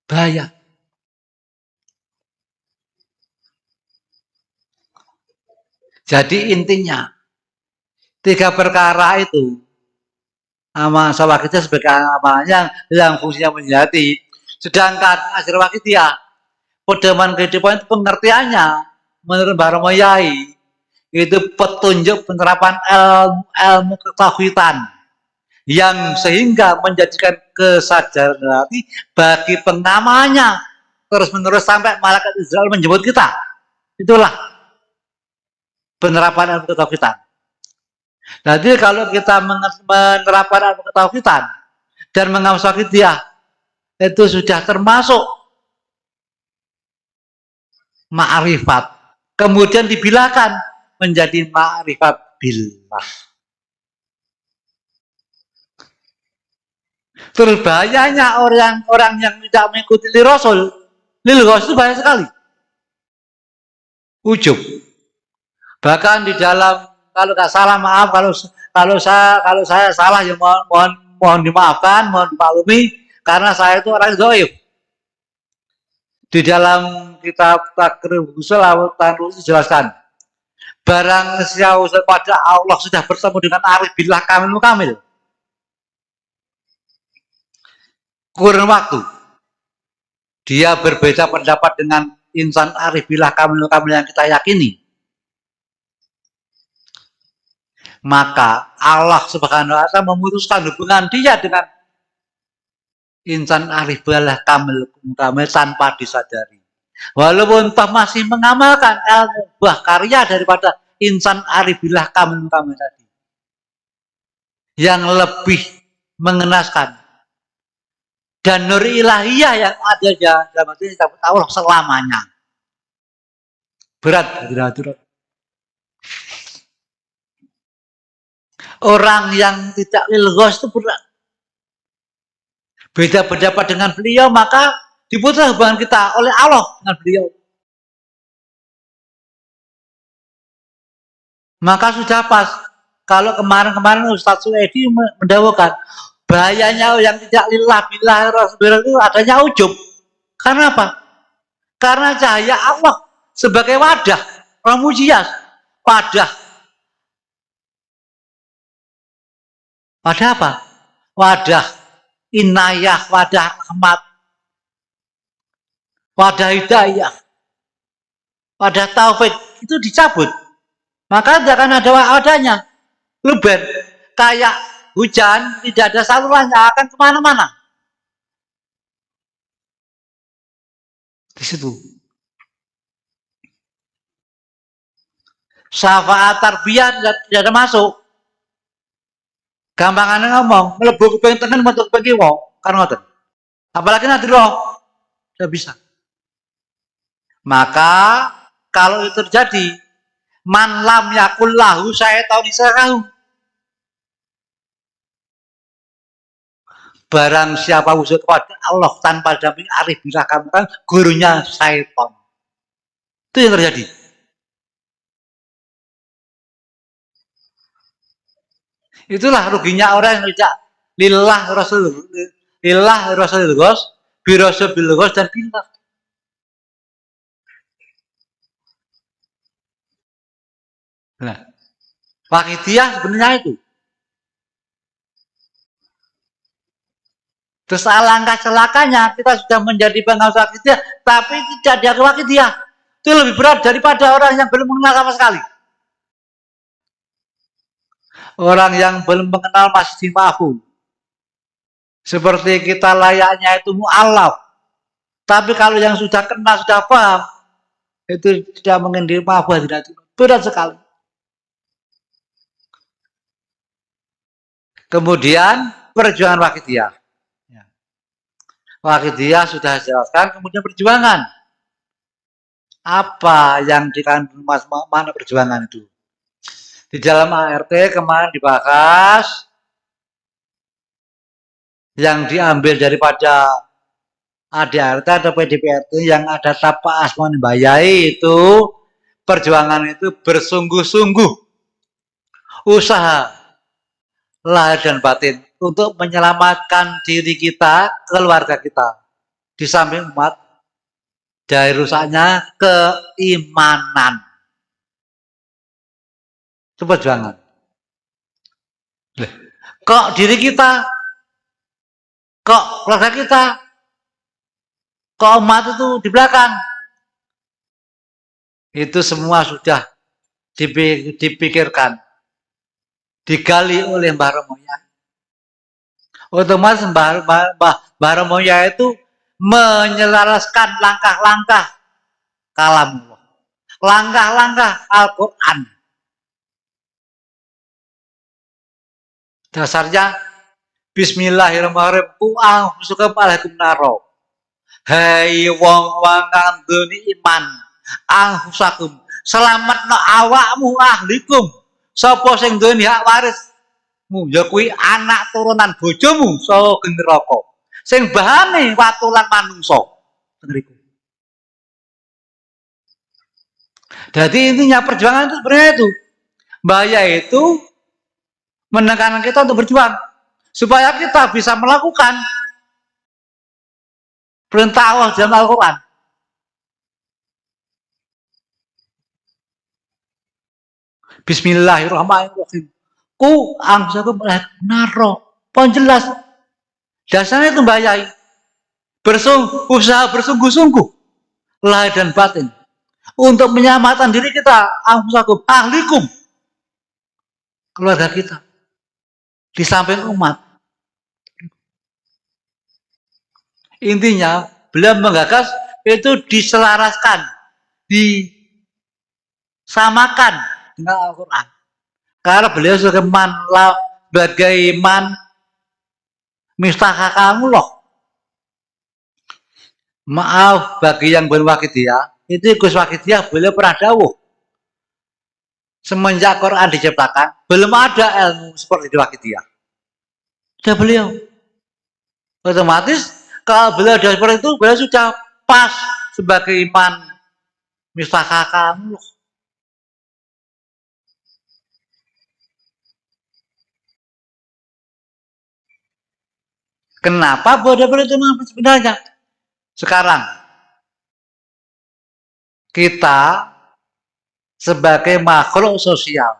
Bahaya. Jadi intinya tiga perkara itu amal wakidiyah sebagai amalnya yang fungsinya menjadi. Sedangkan ajar wakidiyah pedoman kehidupan itu pengertiannya menurut Baromoyai itu petunjuk penerapan ilmu ketauhidan yang sehingga menjadikan kesadaran hati bagi pengamalnya terus menerus sampai malaikat Israel menjemput kita. Itulah penerapan ilmu ketauhidan. Jadi kalau kita menerapkan ilmu ketauhidan dan mengamal wakidiyah itu sudah termasuk ma'rifat. Kemudian dibilahkan menjadi ma'rifat billah. Terus bahayanya orang-orang yang tidak mengikuti Rasul, lil Rasul itu banyak sekali. Ujub. Bahkan di dalam kalau nggak salah maaf kalau saya salah ya mohon dimaafkan, mohon dimaklumi karena saya itu orang dhaif. Di dalam kitab Takrib Usul dijelaskan barang siapa pada Allah sudah bertemu dengan arif billah kamil kurun waktu dia berbeda pendapat dengan insan arif billah kamil yang kita yakini, maka Allah Subhanahu wa ta'ala memutuskan hubungan dia dengan insan arif billah kamil tanpa disadari. Walaupun toh masih mengamalkan ilmu buah karya daripada insan arif billah kamil tadi. Yang lebih mengenaskan. Dan nur ilahiyah yang ada dalam hati Allah selamanya. Berat. Orang yang tidak lilghos itu berat. Beda pendapat dengan beliau, maka diputuskan hubungan kita oleh Allah dengan beliau. Maka sudah pas. Kalau kemarin Ustaz Suedi mendawukan bahayanya yang tidak lillah billah rasulullah itu adanya ujub. Karena apa? Karena cahaya Allah sebagai wadah, ramujiyas, wadah. Wadah apa? Wadah inayah, wadah rahmat, wadah hidayah, wadah taufik itu dicabut. Maka tidak akan ada wadahnya. Luber, kayak hujan tidak ada salurannya akan kemana-mana. situ. Syafaat tarbiyah tidak ada masuk. Gampangannya ngomong, melebu kuping tengen metu kuping kiwa, kan ngoten. Apalagi nanti roh, tidak bisa. Maka kalau itu terjadi, man lam yakul lahu syaitan isarahu. Barang siapa wujud kepada Allah tanpa damping arif bisa kamu kan gurunya syaitan. Itu yang terjadi. Itulah ruginya orang yang tidak lillah rasul gos, birasul bil gos dan billah. Nah, wakidiyah sebenarnya itu. Terus alangkah celakanya kita sudah menjadi pengawas wakidiyah, tapi tidak diakui wakidiyah. Itu lebih berat daripada orang yang belum mengenal sama sekali. Orang yang belum mengenal masih mafu. Seperti kita layaknya itu mu'alaf. Tapi kalau yang sudah kenal, sudah paham, itu tidak mengendiri mafu. Berat sekali. Kemudian perjuangan wakidiyah. Wakidiyah sudah jelaskan, kemudian perjuangan. Apa yang dikandung mana perjuangan itu? Di dalam ART kemarin dibahas yang diambil daripada ADRT atau PDPRT yang ada tapak asmani bayai itu perjuangan itu bersungguh-sungguh usaha lahir dan batin untuk menyelamatkan diri kita, keluarga kita di samping umat dari rusaknya keimanan. Itu perjuangan. Kok diri kita, kok keluarga kita, kok umat itu di belakang? Itu semua sudah dipikirkan, digali oleh Mbah Romoya. Otomatis Mbah Romoya itu menyelaraskan langkah-langkah kalamullah, langkah-langkah Al-Quran. Dasarnya Bismillahirrahmanirrahim. Ku'anfusukum alaikum naro. Hei wong-wong kang duweni iman, anfusakum selametno awakmu ahlikum. Sapa sing duweni hak warismu ya kuwi anak turunan bojomu saka neraka. Sing bahane watulan manungsa. Ngriku. Jadi intinya perjuangan itu sebenarnya itu. Bahaya itu menekan kita untuk berjuang supaya kita bisa melakukan perintah Allah dalam Al-Quran. Bismillahirrahmanirrahim. Ku angsaku melihat naro. Pon jelas. Dasarnya itu bayai. Usaha bersungguh-sungguh. Lahir dan batin. Untuk menyelamatkan diri kita. Angsaku ahlikum. Keluarga kita. Di samping umat. Intinya, beliau menggagas itu diselaraskan. Disamakan dengan Al-Quran. Karena beliau sebagai man mistaka kamu loh. Maaf bagi yang belum wakidiyah, itu Gus Wakidiyah beliau pernah dawuh. Semenjak Quran diciptakan, belum ada ilmu seperti di wakidiyah. Sudah beliau. Otomatis kalau beliau sudah seperti itu, beliau sudah pas sebagai iman mistaka kamu loh. Kenapa bodoh-bodoh itu sebenarnya? Sekarang kita sebagai makhluk sosial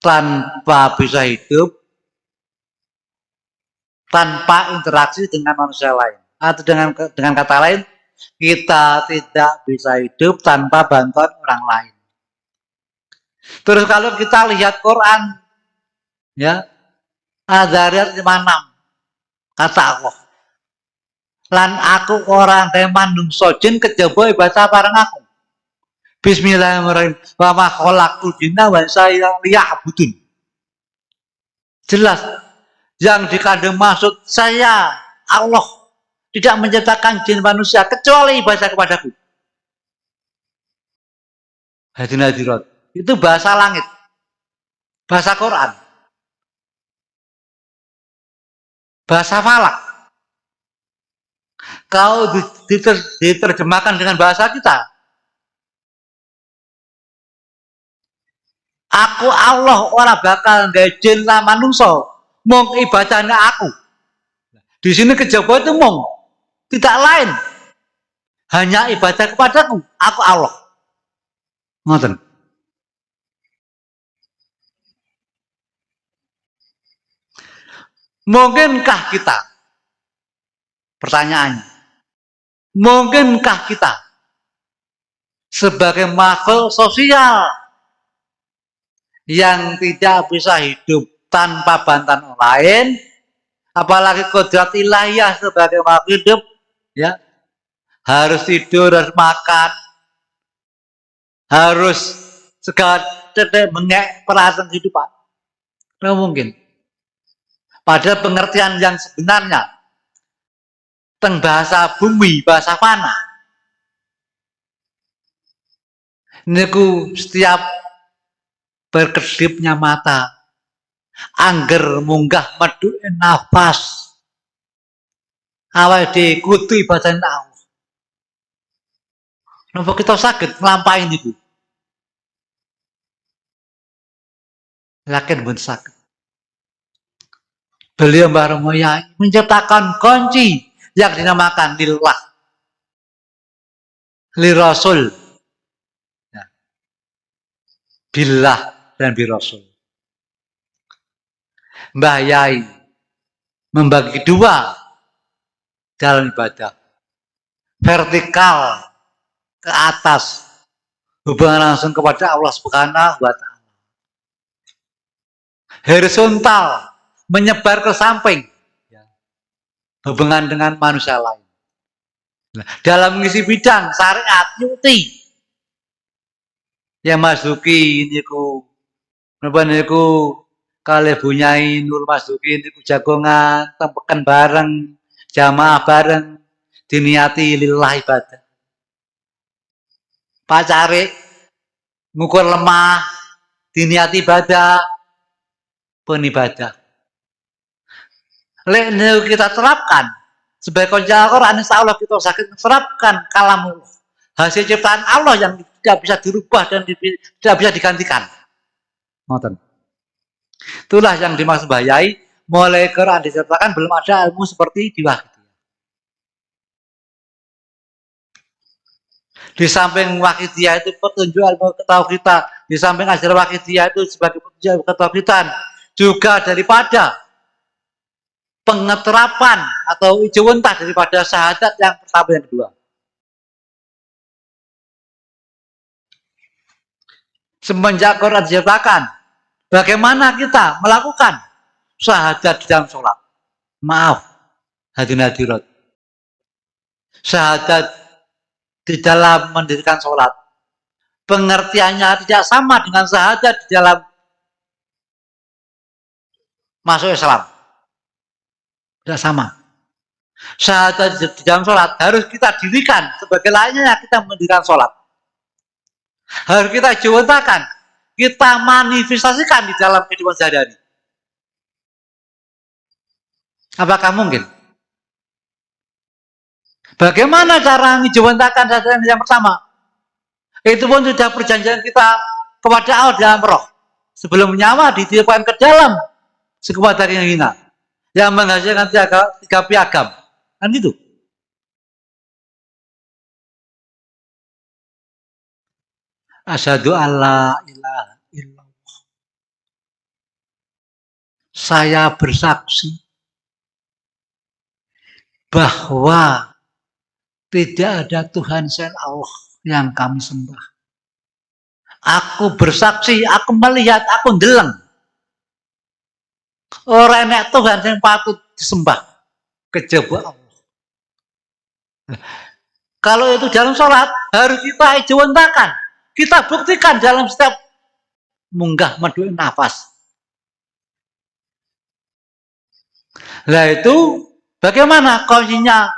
tanpa bisa hidup tanpa interaksi dengan manusia lain atau dengan kata lain kita tidak bisa hidup tanpa bantuan orang lain. Terus kalau kita lihat Quran ya Al-Zariyat 56 kata Allah Lan aku orang teman manungsa jin kejaba ibadah parang aku. Bismillahirrahmanirrahim. Wa ma khalaqtul jinna wa insa illa liya'budun. Jelas yang dikandung maksud saya Allah tidak menciptakan jin manusia kecuali ibadah kepadaku. Hadirin hadirat. Itu bahasa langit. Bahasa Quran. Bahasa falak. Kalau diterjemahkan dengan bahasa kita, aku Allah ora bakal ngejin lan manungsa mung ibadahnya aku. Di sini kejaba itu mung tidak lain hanya ibadah kepadaku, aku Allah. Ngoten. Mungkinkah kita? Pertanyaannya, mungkinkah kita sebagai makhluk sosial yang tidak bisa hidup tanpa bantuan orang lain, apalagi kodrat ilahiyah sebagai makhluk hidup, ya harus tidur, harus makan, harus segala mengek perasaan kehidupan. Tidak mungkin. Pada pengertian yang sebenarnya, teng bahasa bumi, bahasa fana, niku setiap berkedipnya mata, angger munggah medhuke nafas, awake dhewe kudu ibadah Allah. Napa kita saged nglampahi niku? Lakin pun saged. Beliau Mbah Romo Yai menciptakan kunci yang dinamakan lillah, li rasul, ya. Billah dan bi rasul. Mbah Yai membagi dua dalam ibadah, vertikal ke atas, hubungan langsung kepada Allah Subhanahu wa Ta'ala, horizontal menyebar ke samping, hubungan dengan manusia lain. Nah, dalam mengisi bidang syariat nyuti yang masuki niku napa niku kalih bunyai Nur Masuki niku jagongan tempekan bareng jamaah bareng diniati lillah ibadah. Pacare ngukur lemah diniati ibadah pun ibadah. Lek kita terapkan sebagai kunci Al-Quran, insya Allah kita sakit terapkan kalamullah, hasil ciptaan Allah yang tidak bisa dirubah dan tidak bisa digantikan. Ngoten. Itulah yang dimaksud Mbah Yai, mulai Quran diciptakan belum ada ilmu seperti di Wahidiyah. Di samping Wahidiyah itu petunjuk ilmu ketauhidan, di samping ajaran Wahidiyah itu sebagai petunjuk ilmu ketauhidan, juga daripada pengeterapan atau ijawantah daripada syahadat yang pertama dan kedua. Semenjak Quran diciptakan, bagaimana kita melakukan syahadat di dalam sholat? Maaf, hadirin hadirat. Syahadat di dalam mendirikan sholat, pengertiannya tidak sama dengan syahadat di dalam masuk Islam. Tidak sama. Syahadat di dalam sholat harus kita dirikan sebagai layaknya kita mendirikan sholat. Harus kita jiwatakan, kita manifestasikan di dalam kehidupan sehari-hari. Apakah mungkin? Bagaimana cara menjiwatakan syahadat yang pertama? Itu pun sudah perjanjian kita kepada Allah dalam roh. Sebelum nyawa ditiupkan ke dalam sekuat dari yang hina, yang menghasilkan tiga piagam, kan gitu. Asyhadu alla ilaha illallah. Saya bersaksi bahwa tidak ada Tuhan selain Allah yang kami sembah. Aku bersaksi, aku melihat, aku ndeleng. Ora enek Tuhan yang patut disembah kejaba Allah. Kalau itu dalam sholat, harus kita ijawantahkan. Kita buktikan dalam setiap munggah medul nafas. Nah itu bagaimana kuncinya?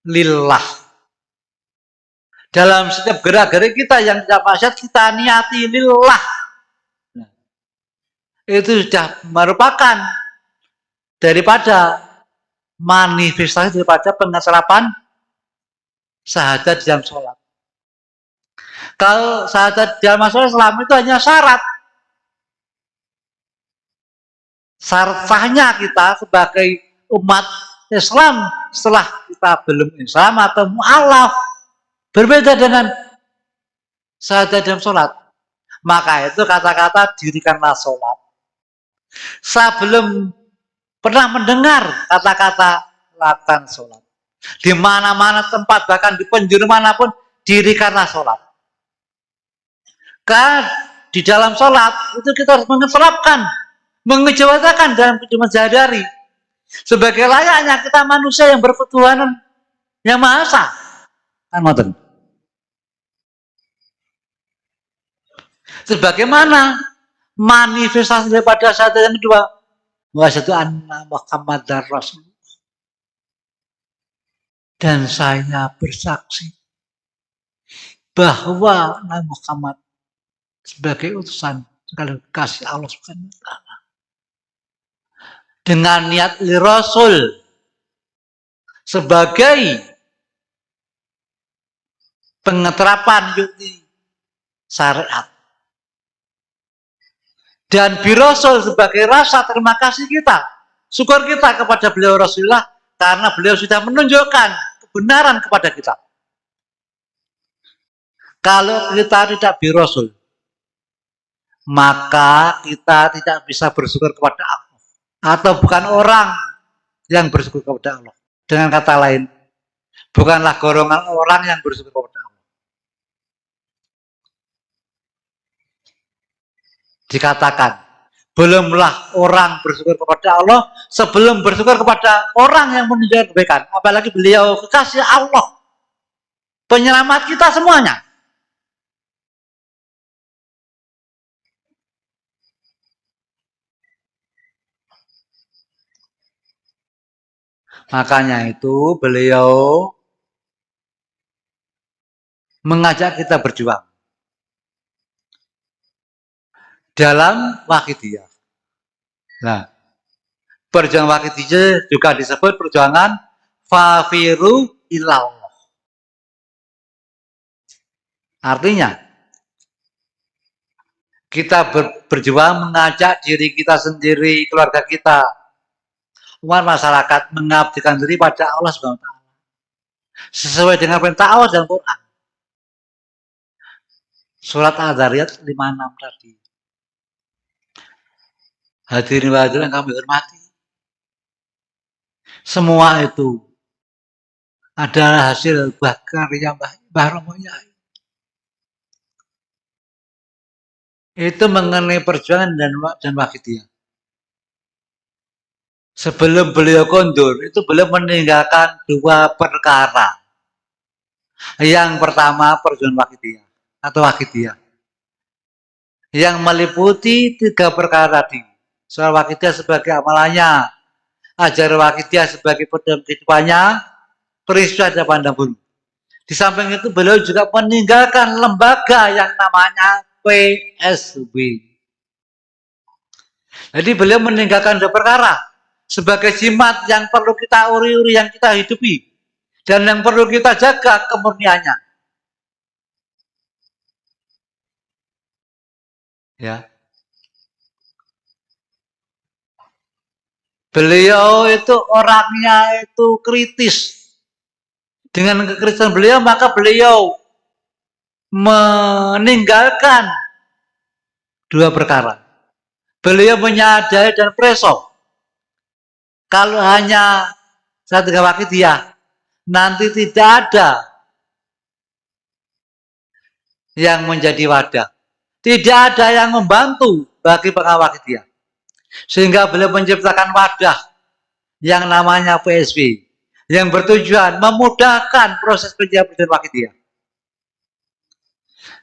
Lillah. Dalam setiap gerak-gerik kita yang tidak maksiat, kita niati lillah. Nah, itu sudah merupakan daripada manifestasi daripada pengeserapan syahadat dalam sholat. Kalau syahadat dalam sholat Islam itu hanya syarat. Syarat sahnya kita sebagai umat Islam setelah kita belum Islam atau mu'alaf. Berbeda dengan syahadat dalam sholat. Maka itu kata-kata dirikanlah sholat. Saya belum pernah mendengar kata-kata lakukan sholat. Di mana-mana tempat, bahkan di penjuru manapun, dirikanlah sholat. Kan di dalam sholat itu kita harus mengeserapkan, mengejawatakan dalam kehidupan sehari-hari. Sebagai layaknya kita manusia yang berketuhanan yang Maha Esa. Kan ngoten. Sebagaimana manifestasi daripada syahadat yang kedua, wasyhadu anna Muhammadar Rasul. Dan saya bersaksi bahwa Nabi Muhammad sebagai utusan sekalian kasih Allah Subhanahu wa taala. Dengan niat li Rasul sebagai pengeterapan yukti syariat. Dan Birasul sebagai rasa terima kasih kita, syukur kita kepada beliau Rasulullah karena beliau sudah menunjukkan kebenaran kepada kita. Kalau kita tidak Birasul, maka kita tidak bisa bersyukur kepada Allah. Atau bukan orang yang bersyukur kepada Allah. Dengan kata lain, bukanlah golongan orang yang bersyukur kepada Allah. Dikatakan, belumlah orang bersyukur kepada Allah sebelum bersyukur kepada orang yang menunjukkan kebaikan. Apalagi beliau kekasih Allah, penyelamat kita semuanya. Makanya itu beliau mengajak kita berjuang dalam wakidiyah. Nah, perjuangan wakidiyah juga disebut perjuangan fafiru ilallah. Artinya, kita berjuang mengajak diri kita sendiri, keluarga kita, umat masyarakat mengabdikan diri pada Allah Subhanahu wa taala. Sesuai dengan perintah Allah dalam Quran. Surat Al-Dzariyat 56 tadi. Hadirin wa hadirin yang kami hormati. Semua itu adalah hasil karya Mbah Romo Yai. Itu mengenai perjuangan dan wakidiyah. Sebelum beliau kondur, itu beliau meninggalkan dua perkara. Yang pertama perjuangan wakidiyah atau wakidiyah. Yang meliputi tiga perkara tadi. Soal wakidiyah sebagai amalannya, ajar wakidiyah sebagai pedoman kehidupannya, peristiwa dan pandang bulu. Di samping itu beliau juga meninggalkan lembaga yang namanya PSB. Jadi beliau meninggalkan dua perkara sebagai jimat yang perlu kita uri-uri, yang kita hidupi, dan yang perlu kita jaga kemurniannya. Ya. Beliau itu orangnya itu kritis. Dengan kekritisan beliau, maka beliau meninggalkan dua perkara. Beliau menyadari dan preso. Kalau hanya satu wakidiyah, nanti tidak ada yang menjadi wadah. Tidak ada yang membantu bagi wakidiyah. Sehingga beliau menciptakan wadah yang namanya PSB. yang bertujuan memudahkan proses penjabat wakidiyah.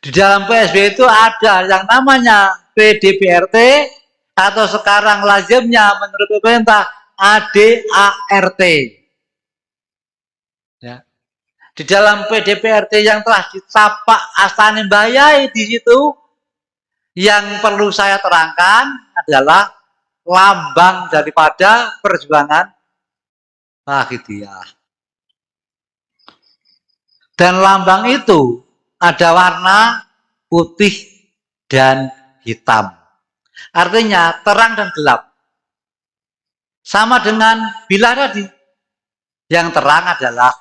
Di dalam PSB itu ada yang namanya PDPRT atau sekarang lazimnya menurut pemerintah ADART. Ya. Di dalam PDPRT yang telah dicapak Astane Mbayai di situ, yang perlu saya terangkan adalah lambang daripada perjuangan Wakidiyah. Dan lambang itu ada warna putih dan hitam. Artinya terang dan gelap. Sama dengan bila tadi. Yang terang adalah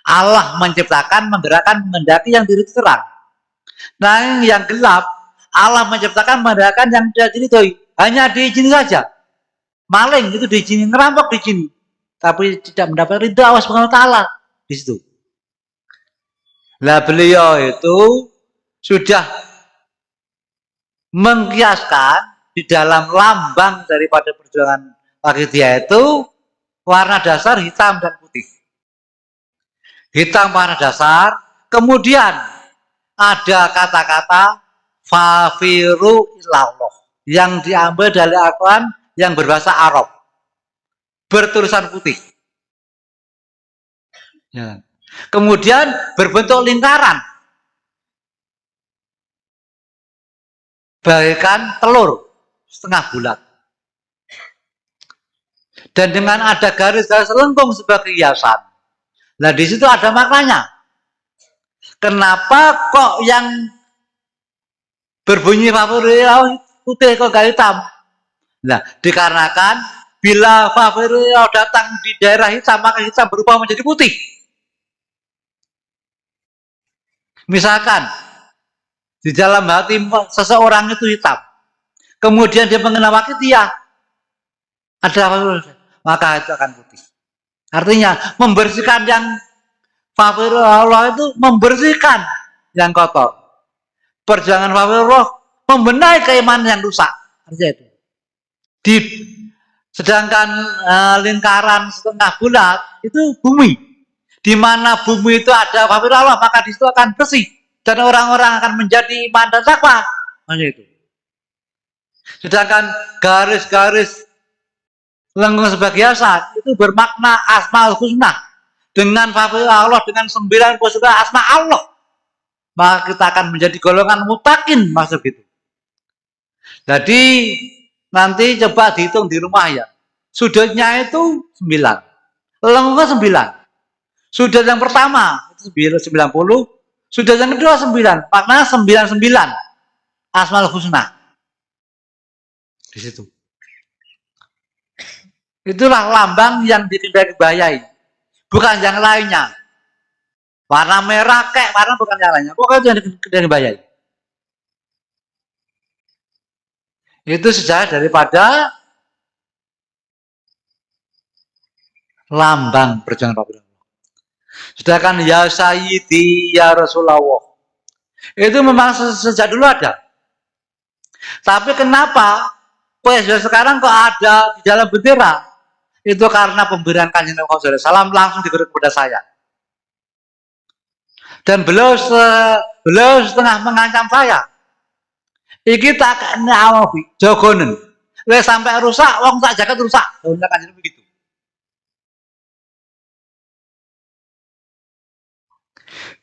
Allah menciptakan, menggerakkan, menghendaki yang diri terang. Nah, yang gelap, Allah menciptakan, menggerakkan yang tidak diridhoi. Hanya diizini saja. Maling itu diizini, ngerampok diizini. Tapi tidak mendapat ridho Allah Subhanahu wa taala di situ. Lah beliau itu sudah mengkiaskan di dalam lambang daripada perjuangan Wakidiyah itu warna dasar hitam dan putih. Hitam warna dasar, kemudian ada kata-kata fafiru ilallah yang diambil dari Al-Quran yang berbahasa Arab, bertulisan putih. Ya. Kemudian berbentuk lingkaran, bagaikan telur setengah bulat. Dan dengan ada garis-garis lengkung sebagai hiasan. Nah di situ ada maknanya. Kenapa kok yang berbunyi favorit putih kok gak hitam? Nah dikarenakan bila favorit datang di daerah hitam maka hitam berubah menjadi putih. Misalkan di dalam hati seseorang itu hitam, kemudian dia mengenal Wakidiyah, ada favorit, maka itu akan putih. Artinya membersihkan yang favorit Allah itu membersihkan yang kotor. Perjuangan favorit Allah membenahi keimanan yang rusak. Artinya itu. Sedangkan lingkaran setengah bulat itu bumi. Di mana bumi itu ada favorit Allah, maka di situ akan bersih dan orang-orang akan menjadi iman dan takwa. Maksudnya itu. Sedangkan garis-garis lengkung sebagai hiasan itu bermakna Asmaul Husna dengan favorit Allah dengan 99 asma Allah, maka kita akan menjadi golongan mutakin masuk itu. Jadi nanti coba dihitung di rumah ya, sudutnya itu 9, lengkungnya 9. Sudut yang pertama itu 90, sudut yang kedua 9, maknanya 99 Asmaul Husna di situ. Itulah lambang yang dikendaki, bukan yang lainnya. Warna merah kayak warna bukan yang lainnya, pokoknya itu yang dikendaki. Itu sejarah daripada lambang perjuangan Pak. Sedangkan ya Sayyidi ya Rasulullah itu memang sejak dulu ada. Tapi kenapa PSB sekarang kok ada di dalam bendera? Itu karena pemberian Kanjeng Nabi Muhammad SAW langsung diberi kepada saya. Dan beliau setengah mengancam saya. Iki tak kena awafi, jogonen. Wes sampai rusak, wong tak jagat rusak. Daunnya Kanjeng begitu.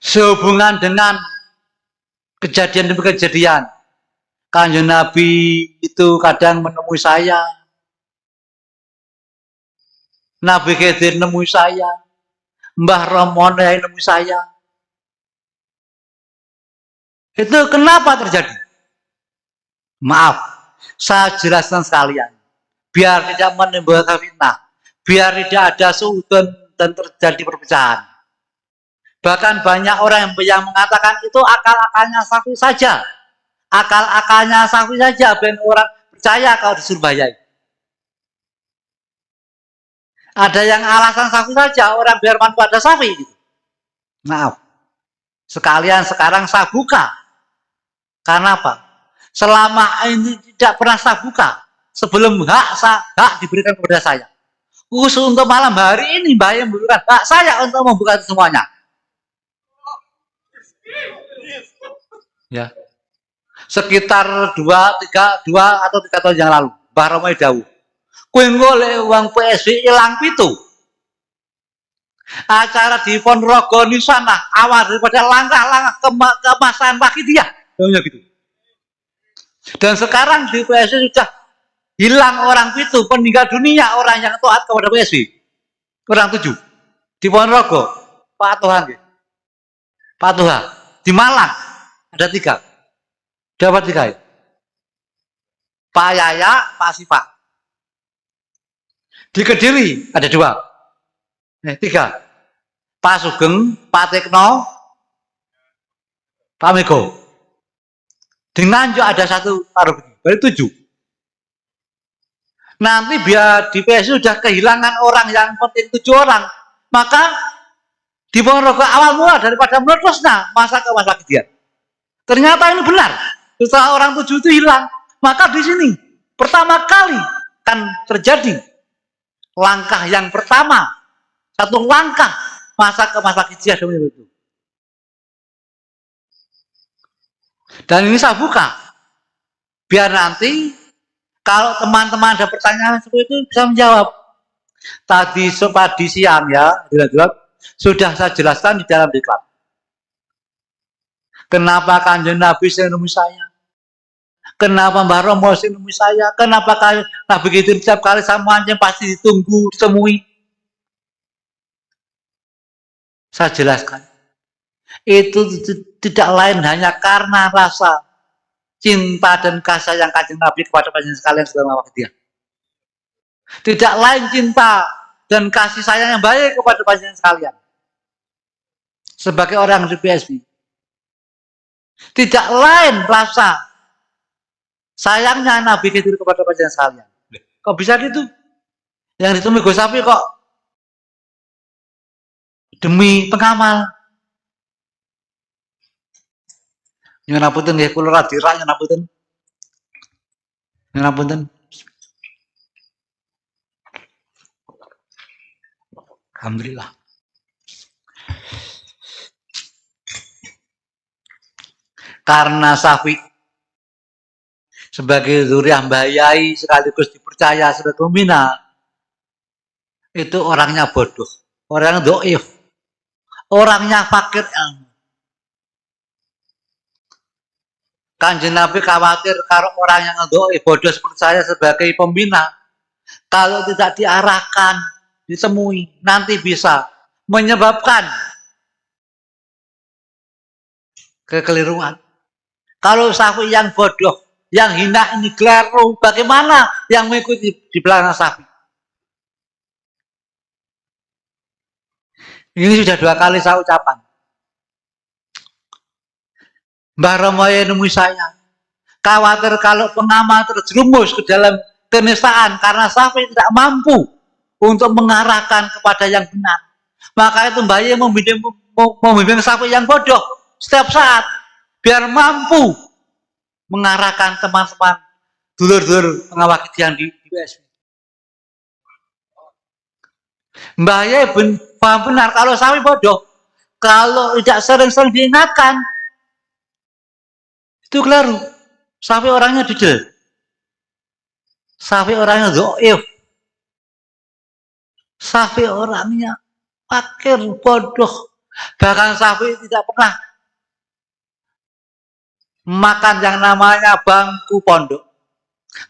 Sehubungan dengan kejadian demi kejadian, Kanjeng Nabi itu kadang menemui saya, Nabi Khidir menemui saya, Mbah Ramon yang menemui saya. Itu kenapa terjadi? Maaf, saya jelaskan sekalian, biar tidak menimbulkan fitnah, biar tidak ada suudon dan terjadi perpecahan. Bahkan banyak orang yang mengatakan itu akal-akalnya Safi saja. Akal-akalnya Safi saja, ben orang percaya kalau disuruh bayai. Ada yang alasan Safi saja, orang biar manfaat pada Safi. Gitu. Maaf. Sekalian sekarang saya buka. Karena apa? Selama ini tidak pernah saya buka. Sebelum hak diberikan kepada saya. Khusus untuk malam hari ini Mbah yang membutuhkan hak saya untuk membuka itu semuanya. Ya. Sekitar 2 atau 3 tahun yang lalu, Mbah Romo dawuh, kowe golek uang PSB ilang pitu. Acara di Ponorogo di sana awal daripada langkah-langkah kemasan pagi dia. Gitu. Dan sekarang di PSB sudah hilang orang pitu, meninggal dunia orang yang taat kepada PSB. Orang 7. Di Ponorogo, Pak Tuhan. Pak Tuhan. Di Malang ada 3. Dapat 3 ya? Pak Yaya, Pak Sipa. Di Kediri ada 2. 3. Pak Sugeng, Pak Tekno, Pak Mego. Di Nganjuk ada 1 taruh begini. Berarti 7. Nanti biar di PSU sudah kehilangan orang yang penting 7 orang. Maka di Ponorogo awal mula daripada meletusnya masa kegiatan. Ternyata ini benar. Setelah orang 7 itu hilang, maka di sini pertama kali kan terjadi langkah yang pertama, 1 langkah masa kegiatan itu. Dan ini saya buka biar nanti kalau teman-teman ada pertanyaan seperti itu bisa menjawab. Tadi siang ya, sudah saya jelaskan di dalam diklat. Kenapa Kanjeng Nabi menemui saya? Kenapa Mbah Romo menemui saya? Kenapa Nabi gitu setiap kali saya mancing pasti ditemui? Saya jelaskan. Itu tidak lain hanya karena rasa cinta dan kasih yang Kanjeng Nabi kepada panjenengan sekalian selama waktu dia. Tidak lain cinta dan kasih sayang yang baik kepada panjenengan sekalian. Sebagai orang di PSB. Tidak lain rasa sayangnya Nabi Khidir kepada panjenengan sekalian. Kok bisa gitu? Yang ditemui Gus Sapi kok demi pengamal. Nyuwun ngapunten nggih kula ra dirak nyuwun ngapunten. Nyuwun ngapunten. Alhamdulillah. Karena Safi sebagai zuriat Mbah Yai sekaligus dipercaya sebagai pembina, itu orangnya bodoh, orangnya dhaif, orangnya fakir ilmu. Kanjeng Nabi khawatir kalau orang yang dhaif, bodoh seperti saya sebagai pembina, kalau tidak diarahkan, ditemui, nanti bisa menyebabkan kekeliruan. Kalau Safi yang bodoh, yang hina ini keliru, bagaimana yang mengikuti di belakang Safi? Ini sudah 2 kali saya ucapan. Mbah Romo nemui saya, khawatir kalau pengamal terjerumus ke dalam kenistaan karena Safi tidak mampu untuk mengarahkan kepada yang benar. Maka itu Mbah Yai membimbing Safi yang bodoh setiap saat, biar mampu mengarahkan teman-teman dulur-dulur pengawal kejadian di PSB. Mbah Yai paham benar kalau Safi bodoh, kalau tidak sering-sering diingatkan, itu keliru. Safi orangnya jujur. Safi orangnya dhaif. Safi orangnya fakir, bodoh. Bahkan Safi tidak pernah makan yang namanya bangku pondok.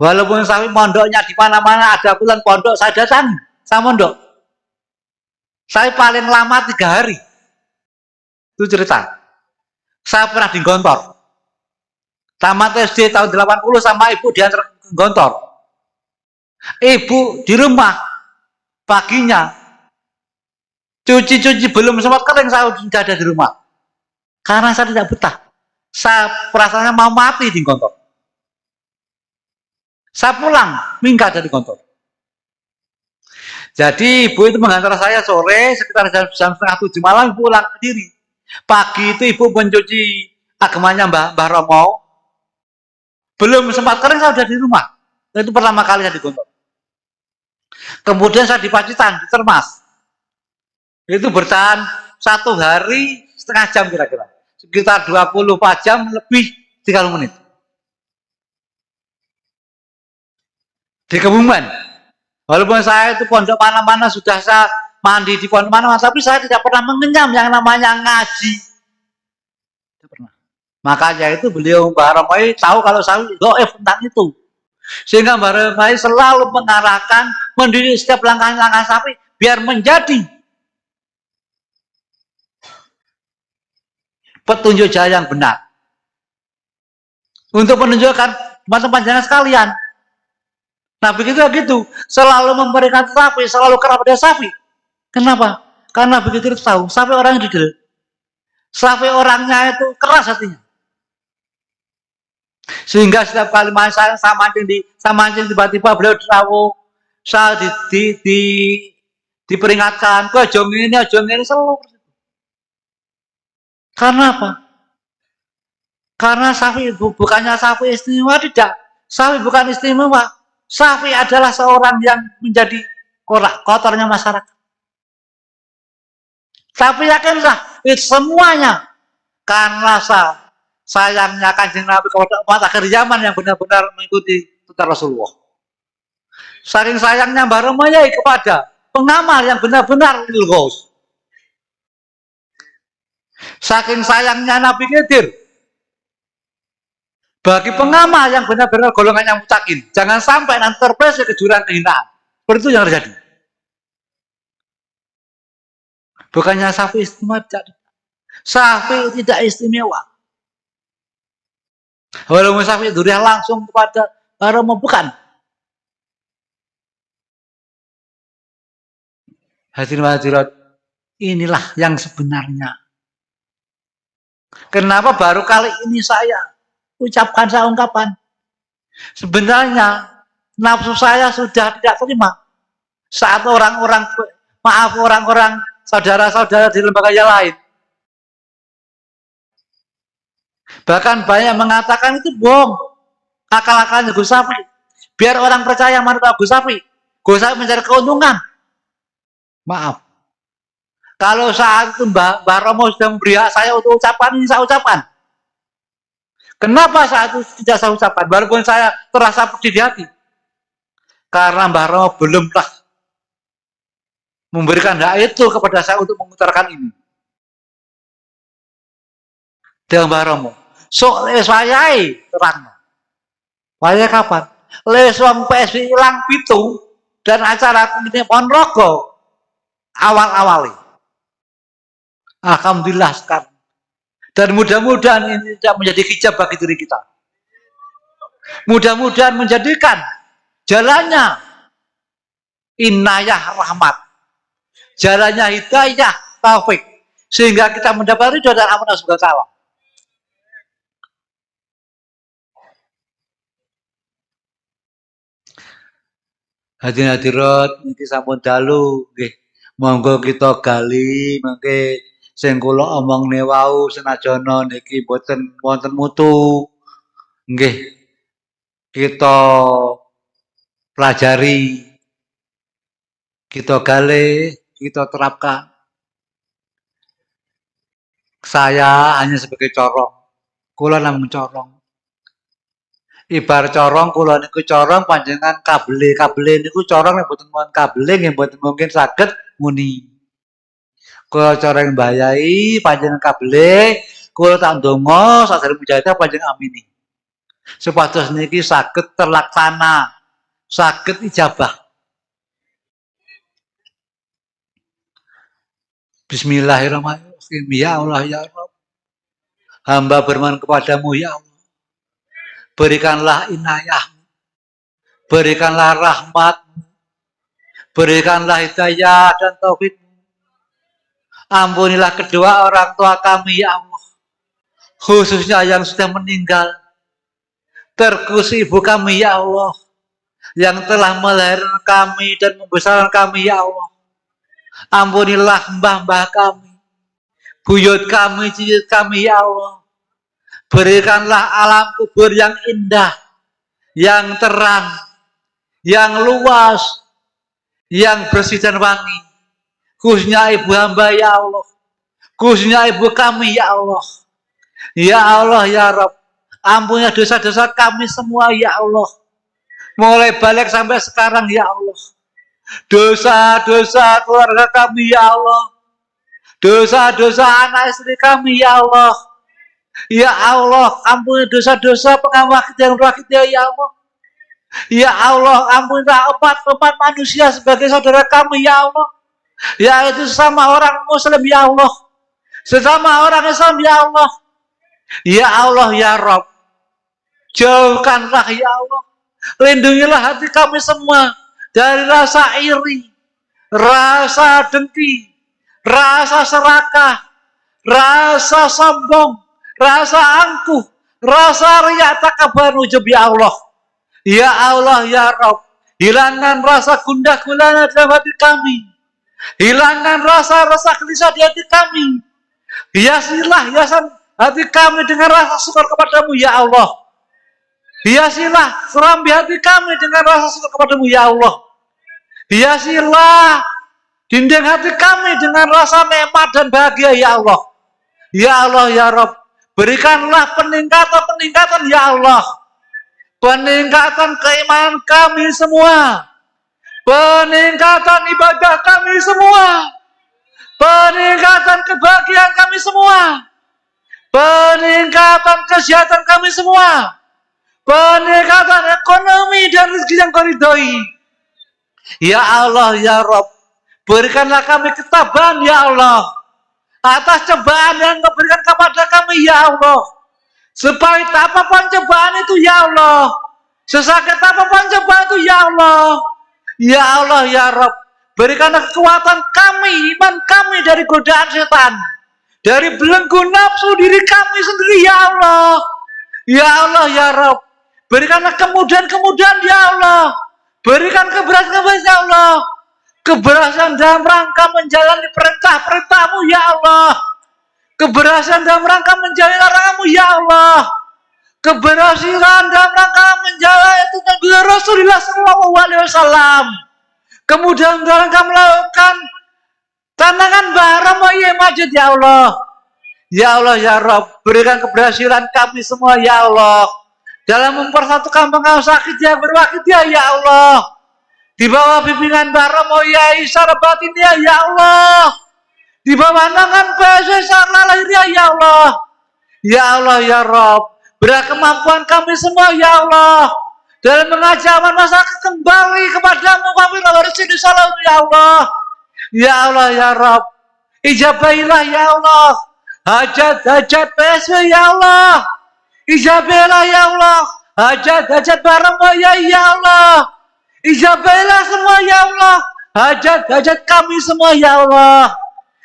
Walaupun Safi mondoknya di mana-mana ada bulan pondok, saya datang sama mondok. Saya paling lama 3 hari. Itu cerita. Saya pernah di Gontor. Tamat SD tahun 80 sama ibu diantar ke Gontor. Ibu di rumah paginya cuci-cuci belum sempat kering saya sudah ada di rumah. Karena saya tidak betah. Saya perasaannya mau mati di Gontor. Saya pulang minggat dari Gontor. Jadi ibu itu mengantar saya sore sekitar jam 6:30 malam pulang ke Kediri. Pagi itu ibu mencuci agamanya Mbah Romo. Belum sempat kering saya sudah di rumah. Itu pertama kali saya di Gontor. Kemudian saya di Pacitan, di Termas. Itu bertahan 1 hari setengah jam kira-kira. Sekitar 24 jam lebih 30 menit. Di Kebumen. Walaupun saya itu pondok mana-mana sudah saya mandi di pondok mana-mana, tapi saya tidak pernah mengenyam yang namanya ngaji. Tidak pernah. Makanya itu beliau Mbah Romoy tahu kalau saya doif tentang itu. Sehingga Mbah Romoy selalu mengarahkan, mendidik setiap langkah-langkah sapi biar menjadi petunjuk jalan yang benar. Untuk menunjukkan teman-teman jangan sekalian. Nah begitu selalu memberikan sapi, selalu kerap pada sapi. Kenapa? Karena begitu tahu, sapi orang didel. Sapi orangnya itu keras hatinya. Sehingga setiap kali saya mancing tiba-tiba beliau ditahu, saya diperingatkan, kok jong ini selalu. Karena apa? Karena sapi bukannya sapi istimewa, tidak. Sapi bukan istimewa. Sapi adalah seorang yang menjadi kotornya masyarakat. Tapi yakinlah, itu semuanya karena sayangnya Kanjeng Nabi kepada umat akhir zaman yang benar-benar mengikuti tuntunan Rasulullah. Saking sayangnya Mbah Romoy kepada pengamal yang benar-benar lurus. Saking sayangnya Nabi Khidir bagi pengamal yang benar-benar golongan yang mutakin, jangan sampai nanti terpeleset ke jurang kehinaan. Seperti itu yang terjadi. Bukannya sapi istimewa, sapi tidak istimewa. Walaupun sapi durian langsung kepada Romo, bukan. Hadirin hadirat, inilah yang sebenarnya. Kenapa baru kali ini saya ungkapan. Sebenarnya nafsu saya sudah tidak terima saat orang-orang saudara-saudara di lembaga yang lain. Bahkan banyak mengatakan itu bohong, akal-akalnya Gus Sapi. Biar orang percaya manut Gus Sapi. Gus Sapi mencari keuntungan. Maaf. Kalau saat itu Mbah Romo sudah memberi hak saya untuk ucapan ini, saya ucapkan. Kenapa saat itu tidak saya ucapkan? Walaupun saya terasa pedih di hati. Karena Mbah Romo belumlah memberikan hak itu kepada saya untuk mengutarakan ini. Dengan Mbah Romo. So, saya terang. Saya kapan? Les wong PSBI ilang pitu dan acara ini Ponorogo awal-awali. Alhamdulillah sekarang. Dan mudah-mudahan ini tidak menjadi hijab bagi diri kita. Mudah-mudahan menjadikan jalannya inayah rahmat, jalannya hidayah taufik, sehingga kita mendapat ridho dan amanah Subhanahu wa ta'ala. Hadirin hadirat niki sampun dalu nggih. Monggo kita gali mangke sing kula omongne wau senajana niki boten wonten mutu. Nggih. Kita pelajari, kita gali, kita terapkan. Saya hanya sebagai corong. Kula namung corong. Ibarat corong, kula niku corong panjenengan kabele niku corong nek boten wonten kabele nggih boten mungkin saged muni. Kula corong mbayai panjenengan kabele, kula tak ndonga sadèrèng mujahadah panjenengan amini. Supados niki saged terlaksana, saged ijabah. Bismillahirrahmanirrahim. Ya Allah ya Rabb. Hamba bermohon kepadamu ya Allah. Berikanlah inayah, berikanlah rahmat, berikanlah hidayah dan taufik. Ampunilah kedua orang tua kami ya Allah, khususnya yang sudah meninggal. Terkhusus ibu kami ya Allah, yang telah melahirkan kami dan membesarkan kami ya Allah. Ampunilah mbah-mbah kami, buyut kami, cicit kami ya Allah. Berikanlah alam kubur yang indah, yang terang, yang luas, yang bersih dan wangi. Khususnya ibu hamba ya Allah. Khususnya ibu kami ya Allah. Ya Allah ya Rabb. Ampuni dosa-dosa kami semua ya Allah. Mulai balik sampai sekarang ya Allah. Dosa-dosa keluarga kami ya Allah. Dosa-dosa anak istri kami ya Allah. Ya Allah, ampuni dosa-dosa pengamat dan rakit ya Allah. Ya Allah, ampunilah umat manusia sebagai saudara kami ya Allah. Yaitu sesama orang Muslim ya Allah. Sesama orang Islam ya Allah. Ya Allah ya Rabb. Jauhkanlah ya Allah. Lindungilah hati kami semua dari rasa iri, rasa dengki, rasa serakah, rasa sombong, rasa angkuh, rasa riya takabur ujub ya Allah. Ya Allah ya Rabb, hilangkan rasa gundah gulana dalam hati kami. Hilangkan rasa gelisah di hati kami. Hiasilah hiasan hati kami dengan rasa syukur kepadamu ya Allah. Hiasilah serambi hati kami dengan rasa syukur kepadamu ya Allah. Hiasilah dinding hati kami dengan rasa nikmat dan bahagia ya Allah. Ya Allah ya Rabb, berikanlah peningkatan ya Allah. Peningkatan keimanan kami semua. Peningkatan ibadah kami semua. Peningkatan kebahagiaan kami semua. Peningkatan kesehatan kami semua. Peningkatan ekonomi dan rezeki yang kau ridhoi. Ya Allah ya Rabb, berikanlah kami ketabahan ya Allah atas cobaan yang kau berikan kepada kami ya Allah. Sepahit apapun cobaan itu ya Allah, sesakit apapun cobaan itu ya Allah. Ya Allah ya Rabb, berikanlah kekuatan kami, iman kami dari godaan setan, dari belenggu nafsu diri kami sendiri ya Allah. Ya Allah ya Rabb, berikanlah kemudahan ya Allah. Berikan keberhasilan ya Allah. Keberhasilan dalam rangka menjalani perintah-perintahmu ya Allah. Keberhasilan dalam rangka menjalani laranganmu ya Allah. Keberhasilan dalam rangka menjalani tuntunan Rasulullah Sallallahu Alaihi Wasallam. Kemudian dalam rangka melakukan tantangan bara majid ya Allah. Ya Allah ya Rabb, berikan keberhasilan kami semua ya Allah dalam mempersatukan pengawal sakit yang berwakit ya Allah. Di bawah bimbingan bara Yai Sarabatin ya Allah. Di bawah naungan PSS lahirnya ya Allah. Ya Allah ya Rabb, beri kemampuan kami semua ya Allah dalam mengajak masyarakat kembali kepadamu kami Rasulullah Sallallahu ya Allah. Ya Allah ya Rabb, ijabailah ya Allah hajat-hajat PSW ya Allah. Ijabailah ya Allah hajat-hajat barang ya Allah. Ijabailah semua ya Allah hajat-hajat kami semua ya Allah.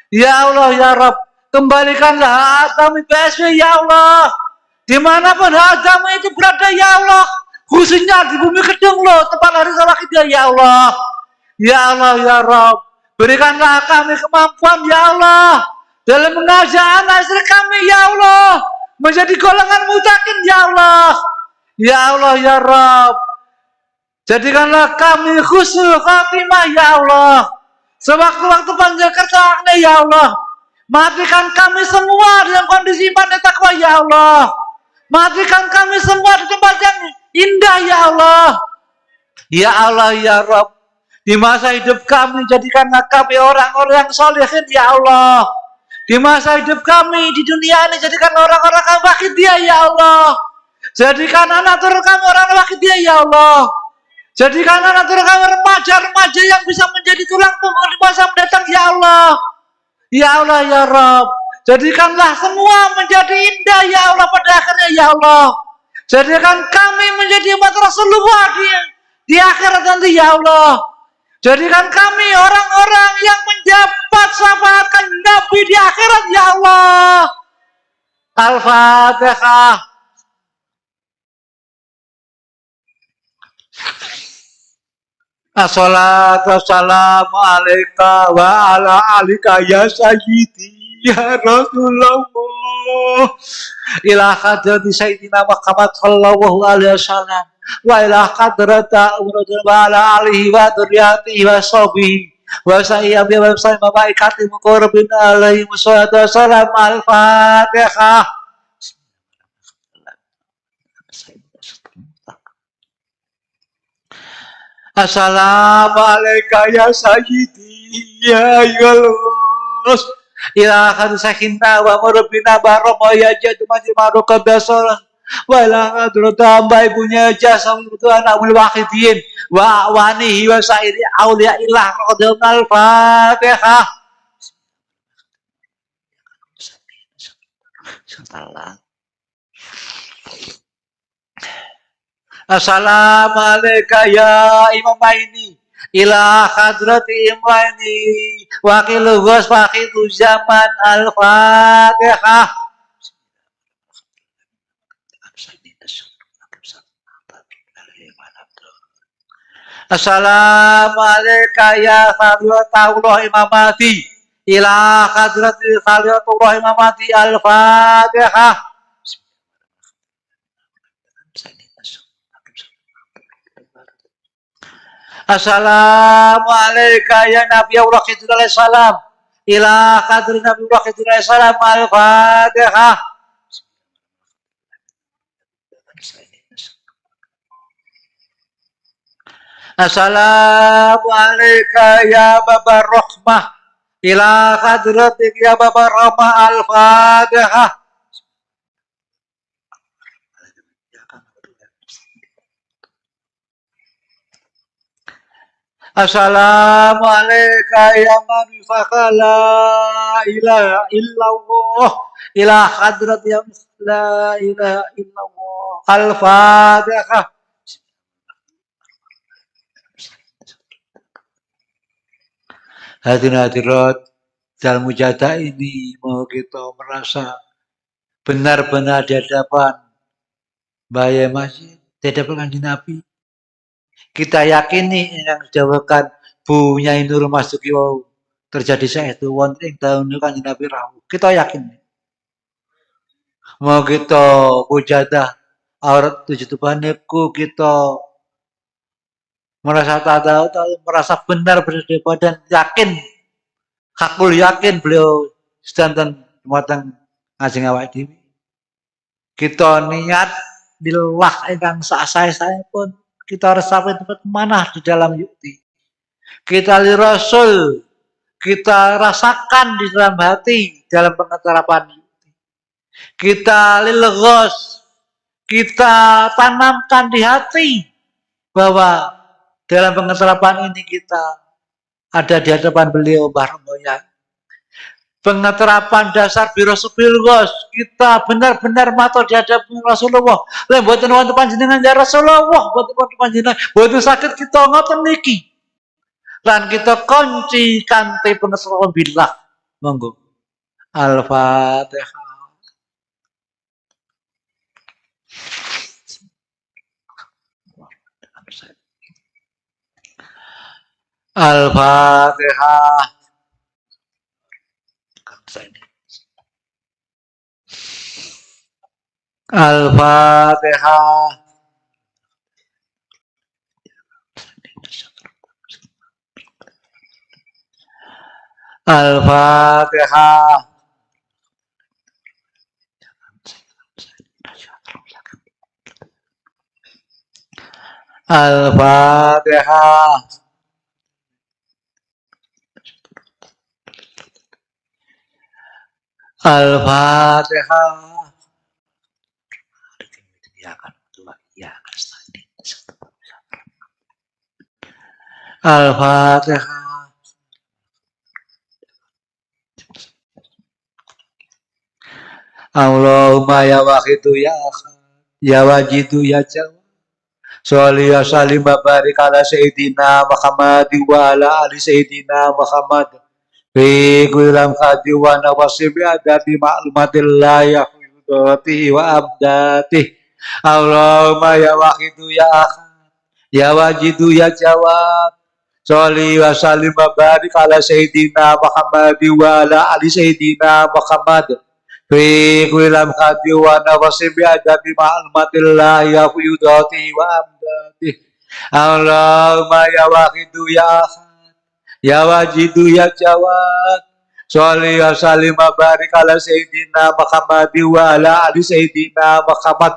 Ya Allah ya Rabb, kembalikanlah hak kami PSW ya Allah. Dimanapun hak kami itu berada ya Allah, khususnya di bumi Kedung loh, tempat hari salat kita ya Allah. Ya Allah ya Rabb, berikanlah kami kemampuan ya Allah dalam mengajak anak istri kami ya Allah menjadi golongan mutakin ya Allah. Ya Allah ya Rabb, jadikanlah kami khusnul khatimah ya Allah. Sewaktu-waktu panjang kerjaannya ya Allah, matikan kami semua dalam kondisi iman dan takwa ya Allah. Matikan kami semua di tempat yang indah ya Allah. Ya Allah ya Rabb, di masa hidup kami jadikanlah kami orang-orang yang solehin ya Allah. Di masa hidup kami di dunia ini jadikan orang-orang yang bahagia ya Allah. Jadikan anak turun kami orang bahagia ya Allah. Jadikan anak turun kami remaja-remaja yang bisa menjadi tulang punggung di masa mendatang ya Allah. Ya Allah ya Rabb, jadikanlah semua menjadi indah ya Allah pada akhirnya ya Allah. Jadikan kami menjadi umat Rasulullah di akhirat nanti ya Allah. Jadikan kami orang-orang yang menjabat syafaatkan Nabi di akhirat ya Allah. Al-Fatihah. Assalatu wassalamu alaika wa ala alika ya sayyidi ya Rasulullah. Ila hadrati Sayyidina Muhammad sallallahu alaihi wasallam wa ila hadrata wa ala alihi wa dzurriyyatihi wa sahbihi wa sayyidi wa malaikati muqarrabin alaihi wassalatu wassalam. Al-Fatihah. Assalamualaikum ya sayyidi ya ayyuhal ila akhir sakinna wa murabbina barama ya jadu majid maruka basara wa ila hadrata ibunya jasa itu anak wahidin wa wanihi wa sairi aulia ilah radhiyallahu al-Fatihah. Assalamualaikum ya Imam ini ila hadrati imani wakil ghos fakidu zaman. Al-Fatihah. Assalamualaikum ya Khalilullah Imamati ila hadrati Khalilullah Imamati. Al-Fatihah. Assalamualaikum ya Nabi Allah Khidir alaihi salam ila qadri Nabi Allah Khidir alaihi salam. Al-Fatihah. Assalamualaikum ya Babar Rahmah ila hadratik ya Babar Rahmah. Al-Fatihah. Assalamualaikum ya man fakala ilaha illallah ila hadrat ya la ilaha illallah. Al-Fatihah. Hadirin hadirat dalam mujadah ini mau kita merasa benar-benar di hadapan Mbaya Masjid, di hadapan Kanjeng Nabi. Kita yakini yang dijawakan Bu Nyai Nur Masuki wau terjadi saya itu wonten ing tahun Kanjeng Nabi rawuh. Kita yakin. Mau kita mujadah aurat 7 tubaniku kita merasa tahu, merasa benar berdebat dan yakin, hakul yakin beliau sedanten dumateng ngajeng awake dhewe. Kita niat lillah ingkang sak-sae pun kita harus sampai tempat mana di dalam yukti. Kita li Rasul, kita rasakan di dalam hati dalam pengetarapan yukti. Kita lil Ghos, kita tanamkan di hati bahwa dalam pengetarapan ini kita ada di hadapan beliau Mbah Romoyan. Pengetarapan dasar birosubil Ghos, kita benar-benar matur di hadapan Rasulullah. Lha mboten wonten panjenengan ya Rasulullah, mboten wonten panjenengan, mboten saged kita ngoten niki. Lan kita kunci kanthi pengesrohan billah. Monggo. Al-Fatihah. Al-Fatihah. Al-Fatihah. Al-Fatihah. Al-Fatihah. Al-Fatihah. Al-Fatihah. Allahumma ya wahidu ya akhad, ya wajidu ya jawad. Sholli wa sallim wa barik ala sayyidina Muhammad wa ala ali sayyidina Muhammad. Fi kullam khadi wa nawasib adati ma'lumatillah ya hudati wa abdati. Allahumma ya wahidu ya akhad, ya wajidu ya jawad. Sholli wa sallim wa barik ala sayyidina Muhammad wa ala ali sayyidina Muhammad. fi kulam khadi wa nawasi bi adati ma'lumatillah ya fuyudati wa amdati Allahumma ya wahidu ya ahad ya wajidu ya jawad sholli wa sallim wa barik ala sayyidina Muhammad wa ala ali sayyidina Muhammad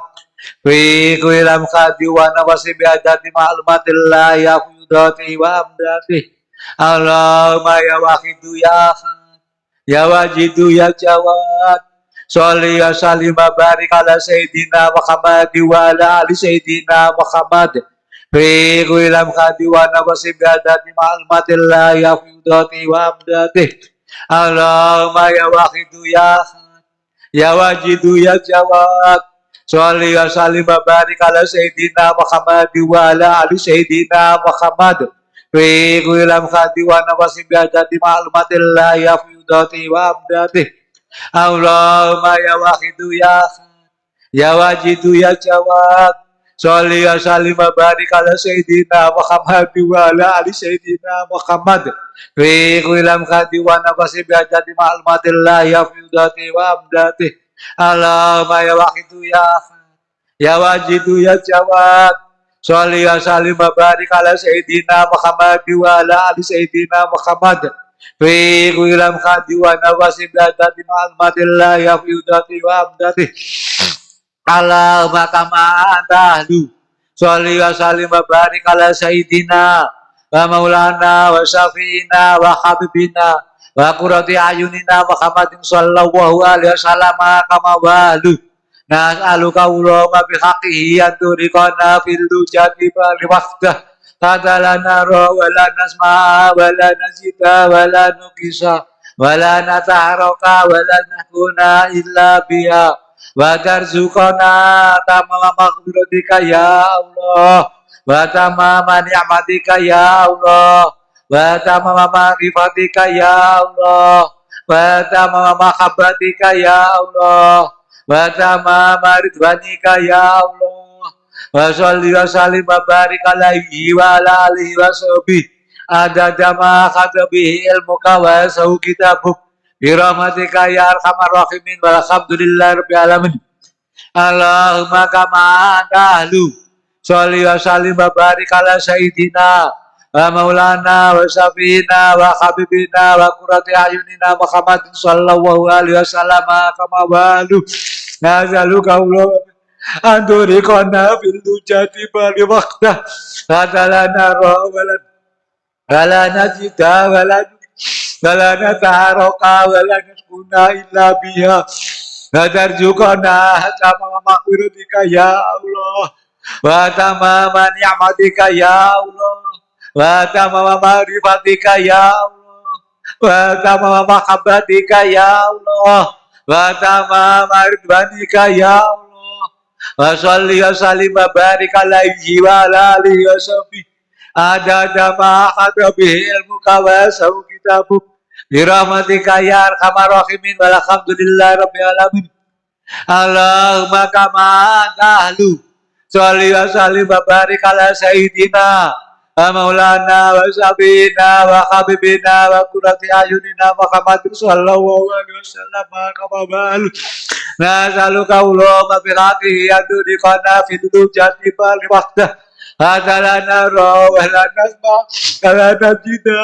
fi kulam khadi wa nawasi bi adati ma'lumatillah ya fuyudati wa amdati Allahumma ya wahidu ya ahad ya wajidu ya jawad sholli wa sallim wa barik ala sayyidina Muhammad wa ala ali sayyidina Muhammad fi kulam khadi wa nawasi bi adati ma'lumatillah ya fuyudati wa amdati Allahumma ya wahidu ya ahad ya wajidu ya jawad sholli wa sallim wa barik ala sayyidina Muhammad wa ala ali sayyidina Muhammad fi kulam khadi wa nawasi bi adati ma'lumatillah ya fuyudati wa amdati Allahumma ya wahidu ya ahad ya wajidu ya jawad sholli wa sallim wa barik ala sayyidina Muhammad wa ala ali sayyidina Muhammad fi kulam khadi wa nawasi bi adati ma'lumatillah ya fuyudati wa amdati Allahumma ya wahidu ya ahad ya wajidu ya jawad sholli wa sallim wa barik ala sayyidina Muhammad wa ala ali sayyidina Muhammad fi kulam khadi wa nawasi bi adati ma'lumatillah ya fuyudati wa amdati Allahumma kama anta ahlu sholli wa sallim wa barik ala sayyidina wa maulana wa syafi'ina wa habibina wa qurrati ayunina Muhammadin sallallahu alaihi wasallam kama walu nas'aluka Allahumma bihaqqihi yaturiqana fil dujati bal waqdah tadalana ra wa la nasma wa la nasita wa la nukisa wa la nataharaka wa la nakuna illa biha wa tarzuqana tamama maghfiratika ya Allah wa tamama ni'matika ya Allah wa tamama ma'rifatika ya Allah wa tamama mahabbatika ya Allah wa tamama ridwanika ya Allah wa sholli wa sallim wa barik alaihi wa ala alihi wa sahbihi adada ma khatabihi ilmuka wa sahu kitabuk birahmatika ya arhamar rahimin walhamdulillahi rabbil alamin Allahumma kama anta ahlu sholli wa sallim wa barik ala sayyidina wa maulana wa syafi'ina wa habibina wa qurrati ayunina Muhammadin sallallahu alaihi wasallam kama walu nazaluka Allah andurikona fil dujati bali waqta hadalana ra wala najida wala nataharaka wala naskuna illa biha nadarjukana sama maghfiratika ya Allah wa tamama ni'matika ya Allah wa tamama ma'rifatika ya Allah wa tamama mahabbatika ya Allah wa tamama ridwanika ya Allah wa sholli wa sallim wa barik alaihi wa ala alihi wa sahbihi adada ma khatabihi ilmuka wa sahu kitabuk birahmatika ya arhamar rahimin walhamdulillahi rabbil alamin Allahumma kama anta ahlu sholli wa sallim wa barik ala sayyidina wa maulana wa syafi'ina wa habibina wa qurrati ayunina Muhammadin sallallahu alaihi wasallam kama balu nasaluka Allahumma birahmatihi yadurikana fid dujati bal waqta hadalana ra wa la nasma wa la najida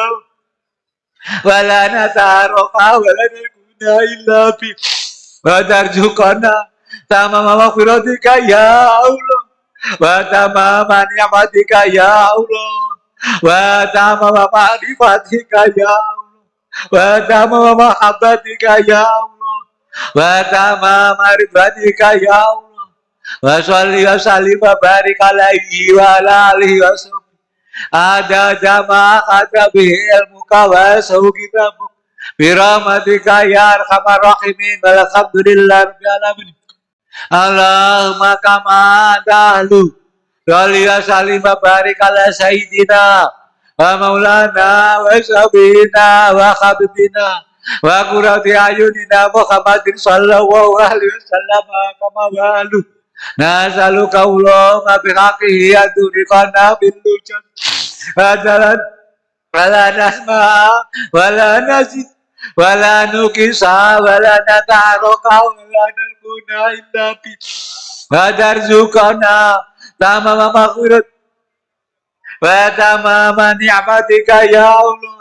wa la nataharaka wa la nakuna illa bi wa tarzuqana tamama maghfiratika ya Allah wa tamama ni'matika ya Allah wa tamama ma'rifatika ya Allah wa tamama mahabbatika ya Allah wa tamama ridwanika ya Allah wa sholli wa sallim wa barik alaihi wa ala alihi wa sahbihi ada jama ada bihil muka wa sahu kitabuk birahmatika ya arhamar rahimin walhamdulillahi rabbil alamin Allahumma kama dahlu sholli wa sallim wa barik ala sayyidina wa maulana wa syafi'ina wa habibina wa qurrati ayunina Muhammadin sallallahu alaihi wasallam kama walu nasaluka Allahumma bihaqqihi yadurikana bil lujan adalan wala nasma wala nazid wala nukisa wala nataroka wala narguna illa bi wadarzuqana tamama maghfirat wa tamama ni'matika ya Allah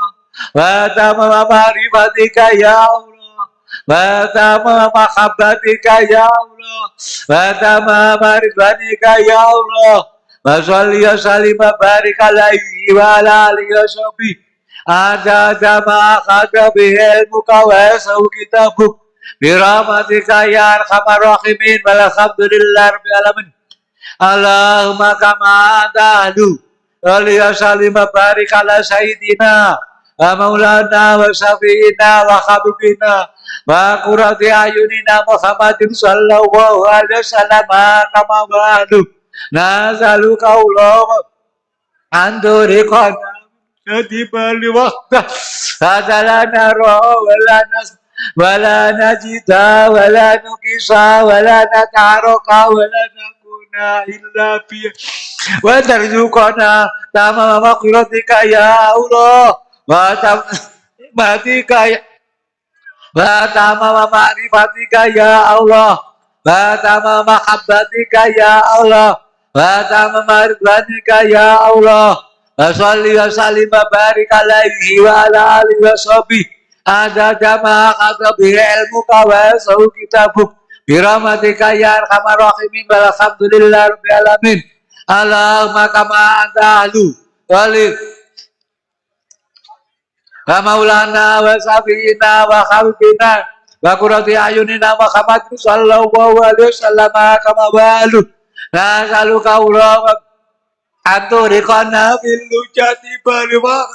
wa tamama ma'rifatika ya Allah wa tamama mahabbatika ya Allah wa tamama ridwanika ya Allah wa sholli wa sallim wa barik alaihi wa ala alihi wa sahbihi ada jama kada bihel muka wa sau kitabuk birahmatika ya arhamar rahimin walhamdulillah rabbil alamin Allahumma kama tahlu wa sallim wa barik ala sayyidina wa maulana wa syafi'ina wa habibina wa qurrati ayunina Muhammadin sallallahu alaihi wasallam kama ba'du nasaluka Allah andurikana jadi bali waktu adalah naro wala najida wala nukisa wala nataroka wala nakuna illa biya wa tarzuqana tamama maghfiratika ya Allah wa tammatika ya wa tamama ma'rifatika ya Allah wa tamama mahabbatika ya Allah wa tamama ridwanika ya Allah wa sholli wa sallim wa barik alaihi wa ala alihi wa sahbihi ada jamaah kata bi ilmuka wa sau kitabuk birahmatika ya arhamar rahimin walhamdulillah rabbil alamin Allahumma kama anta ahlu walid wa maulana wa syafi'ina wa habibina wa qurrati ayunina Muhammadin sallallahu alaihi wasallam kama balu nasaluka Allah anturikana fil lujati balwa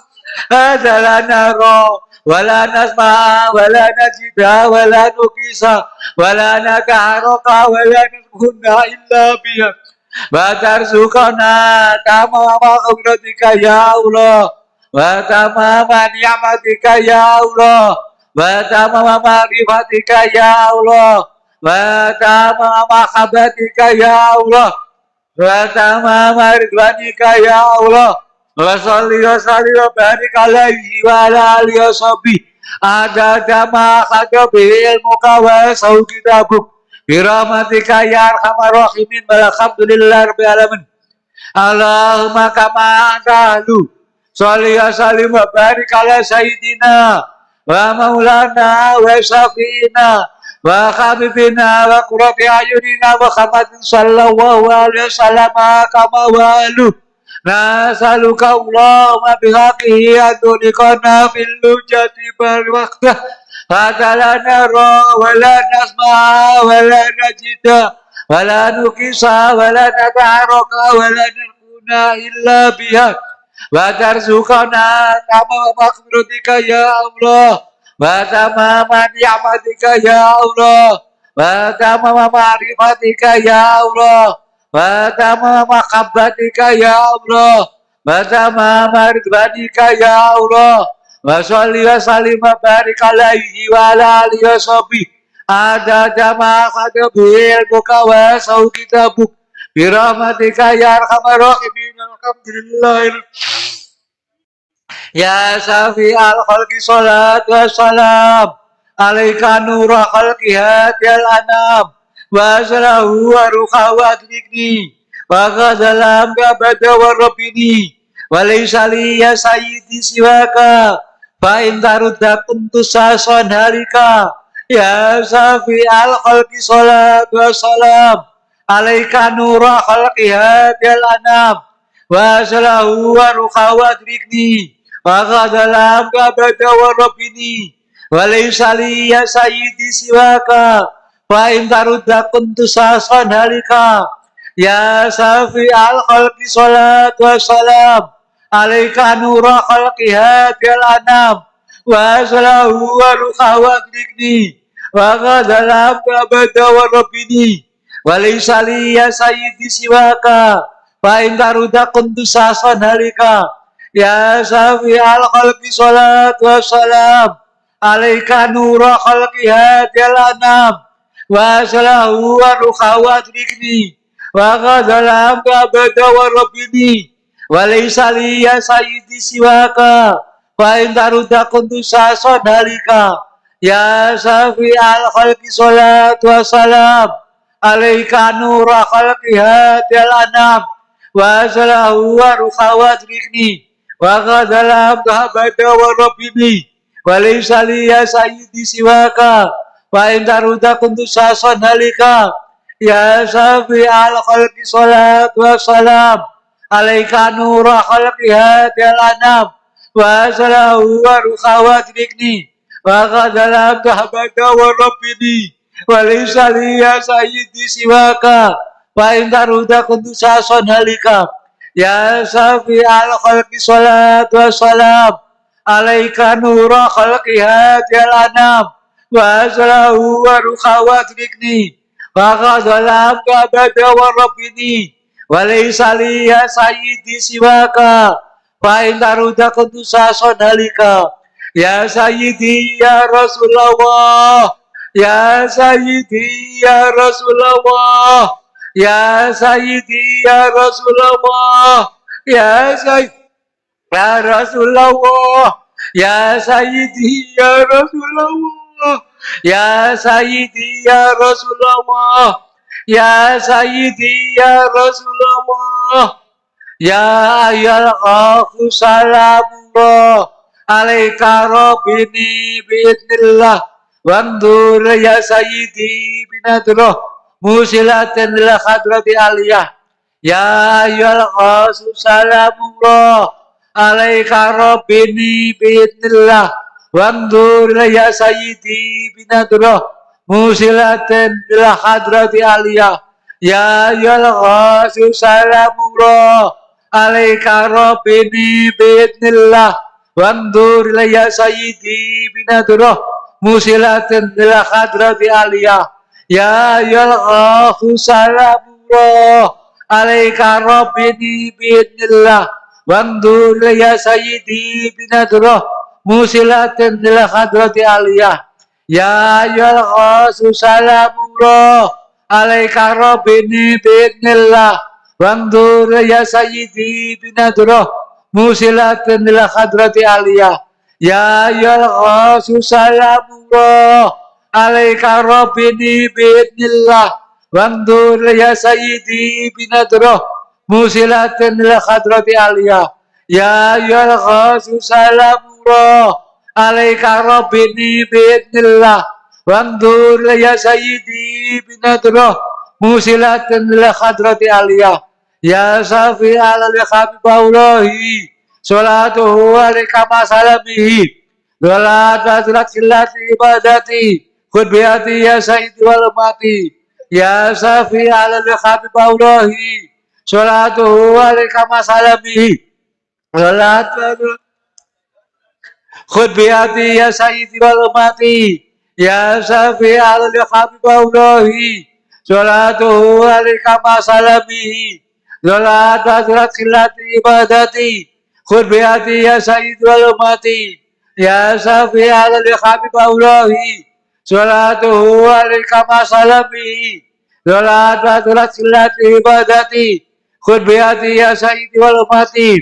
adalah naro wala nasma wala najida wala nukisa wala nakaroka wala nakuna illa biha wa tarzuqana tamama maghfiratika ya Allah wa tamama ni'matika ya Allah wa tamama ma'rifatika ya Allah wa tamama mahabbatika ya Allah wa tamama ridwanika ya Allah wa sholli wa sallim wa barik alaihi wa ala alihi wa sahbihi ada jamaah kata bil muka wa sau kitabuk birahmatika ya arhamar rahimin walhamdulillah rabbil alamin Allahumma kama anta ahlu sholli wa sallim wa barik ala sayyidina wa maulana wa syafi'ina wa habibina wa qurrati ayunina Muhammadin sallallahu alaihi wasallam kama walu nasaluka Allahumma bihaqihi anturikana fil lujati bal waqtah fadala nara wala nasma wala najida wala nukisa wala nataroka wala nakuna illa biha wa tarzuqana tamama maghfiratika ya Allah wa tamama ni'matika ya Allah wa tamama ma'rifatika ya Allah wa tamama mahabbatika ya Allah wa tamama ridwanika ya Allah wa sholli wa sallim wa barik alaihi wa ala alihi wa sahbihi ada jamaah kata bil buka wa sau kitabuk birahmatika ya arhamar rahimin alhamdulillah ya safi al khalqi salat wa salam alaika nura khalqi hadil anam wa salahu wa ruha wa adlikni wa ghadalam gabada wa rabbini wa laysali ya sayyidi siwaka fa in tarudda kuntu sason halika ya safi al khalqi salat wa salam alaika nura khalqi hadil anam wa salahu wa ruha wa adlikni wa ghadalam gabada wa rabbini wa laysali ya sayyidi siwaka fa in tarudda kuntu sason halika ya safi al khalqi salat wa salam alaika nura khalqi hadil anam wa salahu wa ruha wa adlikni wa ghadalam gabada wa rabbini wa laysali ya sayyidi siwaka fa in tarudda kuntu sason halika ya safi al khalqi salat wa salam alaika nura khalqi hadil anam wa salahu wa ruha wa adlikni wa ghadalam gabada wa rabbini wa laysali ya sayyidi siwaka wa in taruda kuntu sason halika ya safi al khalqi salatu wassalam alaika nura khalqi hadil anam wa salahu wa rukhawat rikni wa qadalam tahabada wa rabbini wa laysa liya sayyidi siwaka wa in taruda kuntu sason halika ya safi al khalqi salatu wassalam alaika nura khalqi hadil anam wa salahu wa rukhawat rikni wa qadalam tahabada wa rabbini wa laysa liya sayyidi siwaka wa in taruda kuntu sason halika ya safi al khalqi salatu wassalam alaika nura khalqi hadil anam wa salahu wa rukhawat rikni wa qadalam tahabada wa rabbini wa laysa liya sayyidi siwaka wa in taruda kuntu sason halika ya sayyidi ya Rasulullah ya sayyidi ya Rasulullah ya sayyidi ya Rasulullah ya sayyidi ya Rasulullah ya sayyidi ya Rasulullah ya sayyidi ya Rasulullah ya sayyidi ya Rasulullah ya ayyuhal akhu salamullah alaika rabbini biidnillah wandur ya sayyidi binadroh musilatin lil hadrati aliyah ya ayyuhal akhu salamullah alaika rabbini biidnillah wandur ya sayyidi binadroh musilatin lil hadrati aliyah ya ayyuhal akhu salamullah alaika rabbini biidnillah wandur ya sayyidi binadroh musilatin lil hadrati aliyah ya ayyuhal akhu salamullah alaika rabbini biidnillah wandur ya sayyidi binadroh musilatin lil hadrati aliyah ya ayyuhal akhu salamullah alaika rabbini biidnillah wandur ya sayyidi binadroh musilatin lil hadrati aliyah ya ayyuhal akhu salamullah alaika rabbini biidnillah wandur ya sayyidi binadroh musilatin lil hadrati aliyah ya ayyuhal akhu salamullah alaika rabbini biidnillah wandur ya sayyidi binadroh musilatin lil hadrati aliyah ya safi ala li habiballahi salatuhu alaika masalamihi dolat hadrat silati ibadati khudbiyati ya sayyidi wal mati ya safi ala li habiballahi salatuhu alaika masalamihi dolat khudbiyati ya sayyidi wal mati ya safi ala li habiballahi salatuhu alaika masalamihi dolat hadrat silati ibadati khudbiyati ya sayyidi wal mati ya safi ala li habiballahi salatuhu alaika masalamihi dolat hadrat silati ibadati khudbiyati ya sayyidi wal mati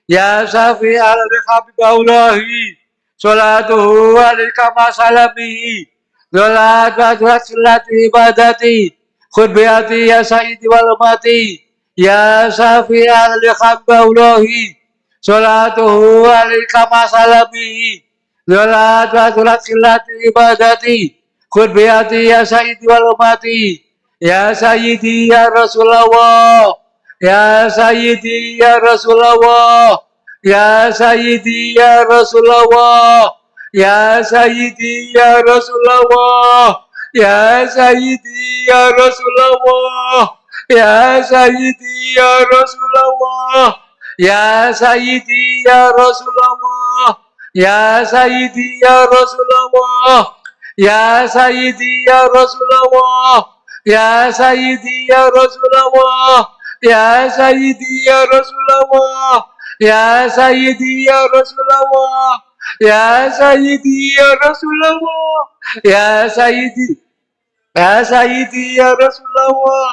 ya safi ala li habiballahi salatuhu alaika masalamihi dolat hadrat silati ibadati khudbiyati ya sayyidi wal mati ya safi al habiballahi salatuhu alaika masalamihi dolat hadrat silati ibadati khudbiyati ya sayyidi wal mati ya sayyidi ya Rasulullah ya sayyidi ya Rasulullah ya sayyidi ya Rasulullah ya sayyidi ya Rasulullah ya sayyidi ya Rasulullah ya sayyidi ya Rasulullah ya sayyidi ya Rasulullah ya sayyidi ya Rasulullah ya sayyidi ya Rasulullah ya sayyidi ya Rasulullah ya sayyidi ya Rasulullah ya sayyidi ya Rasulullah ya sayyidi ya Rasulullah ya sayyidi ya sayyidi ya Rasulullah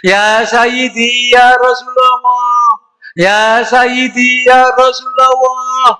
ya sayyidi ya Rasulullah ya sayyidi ya Rasulullah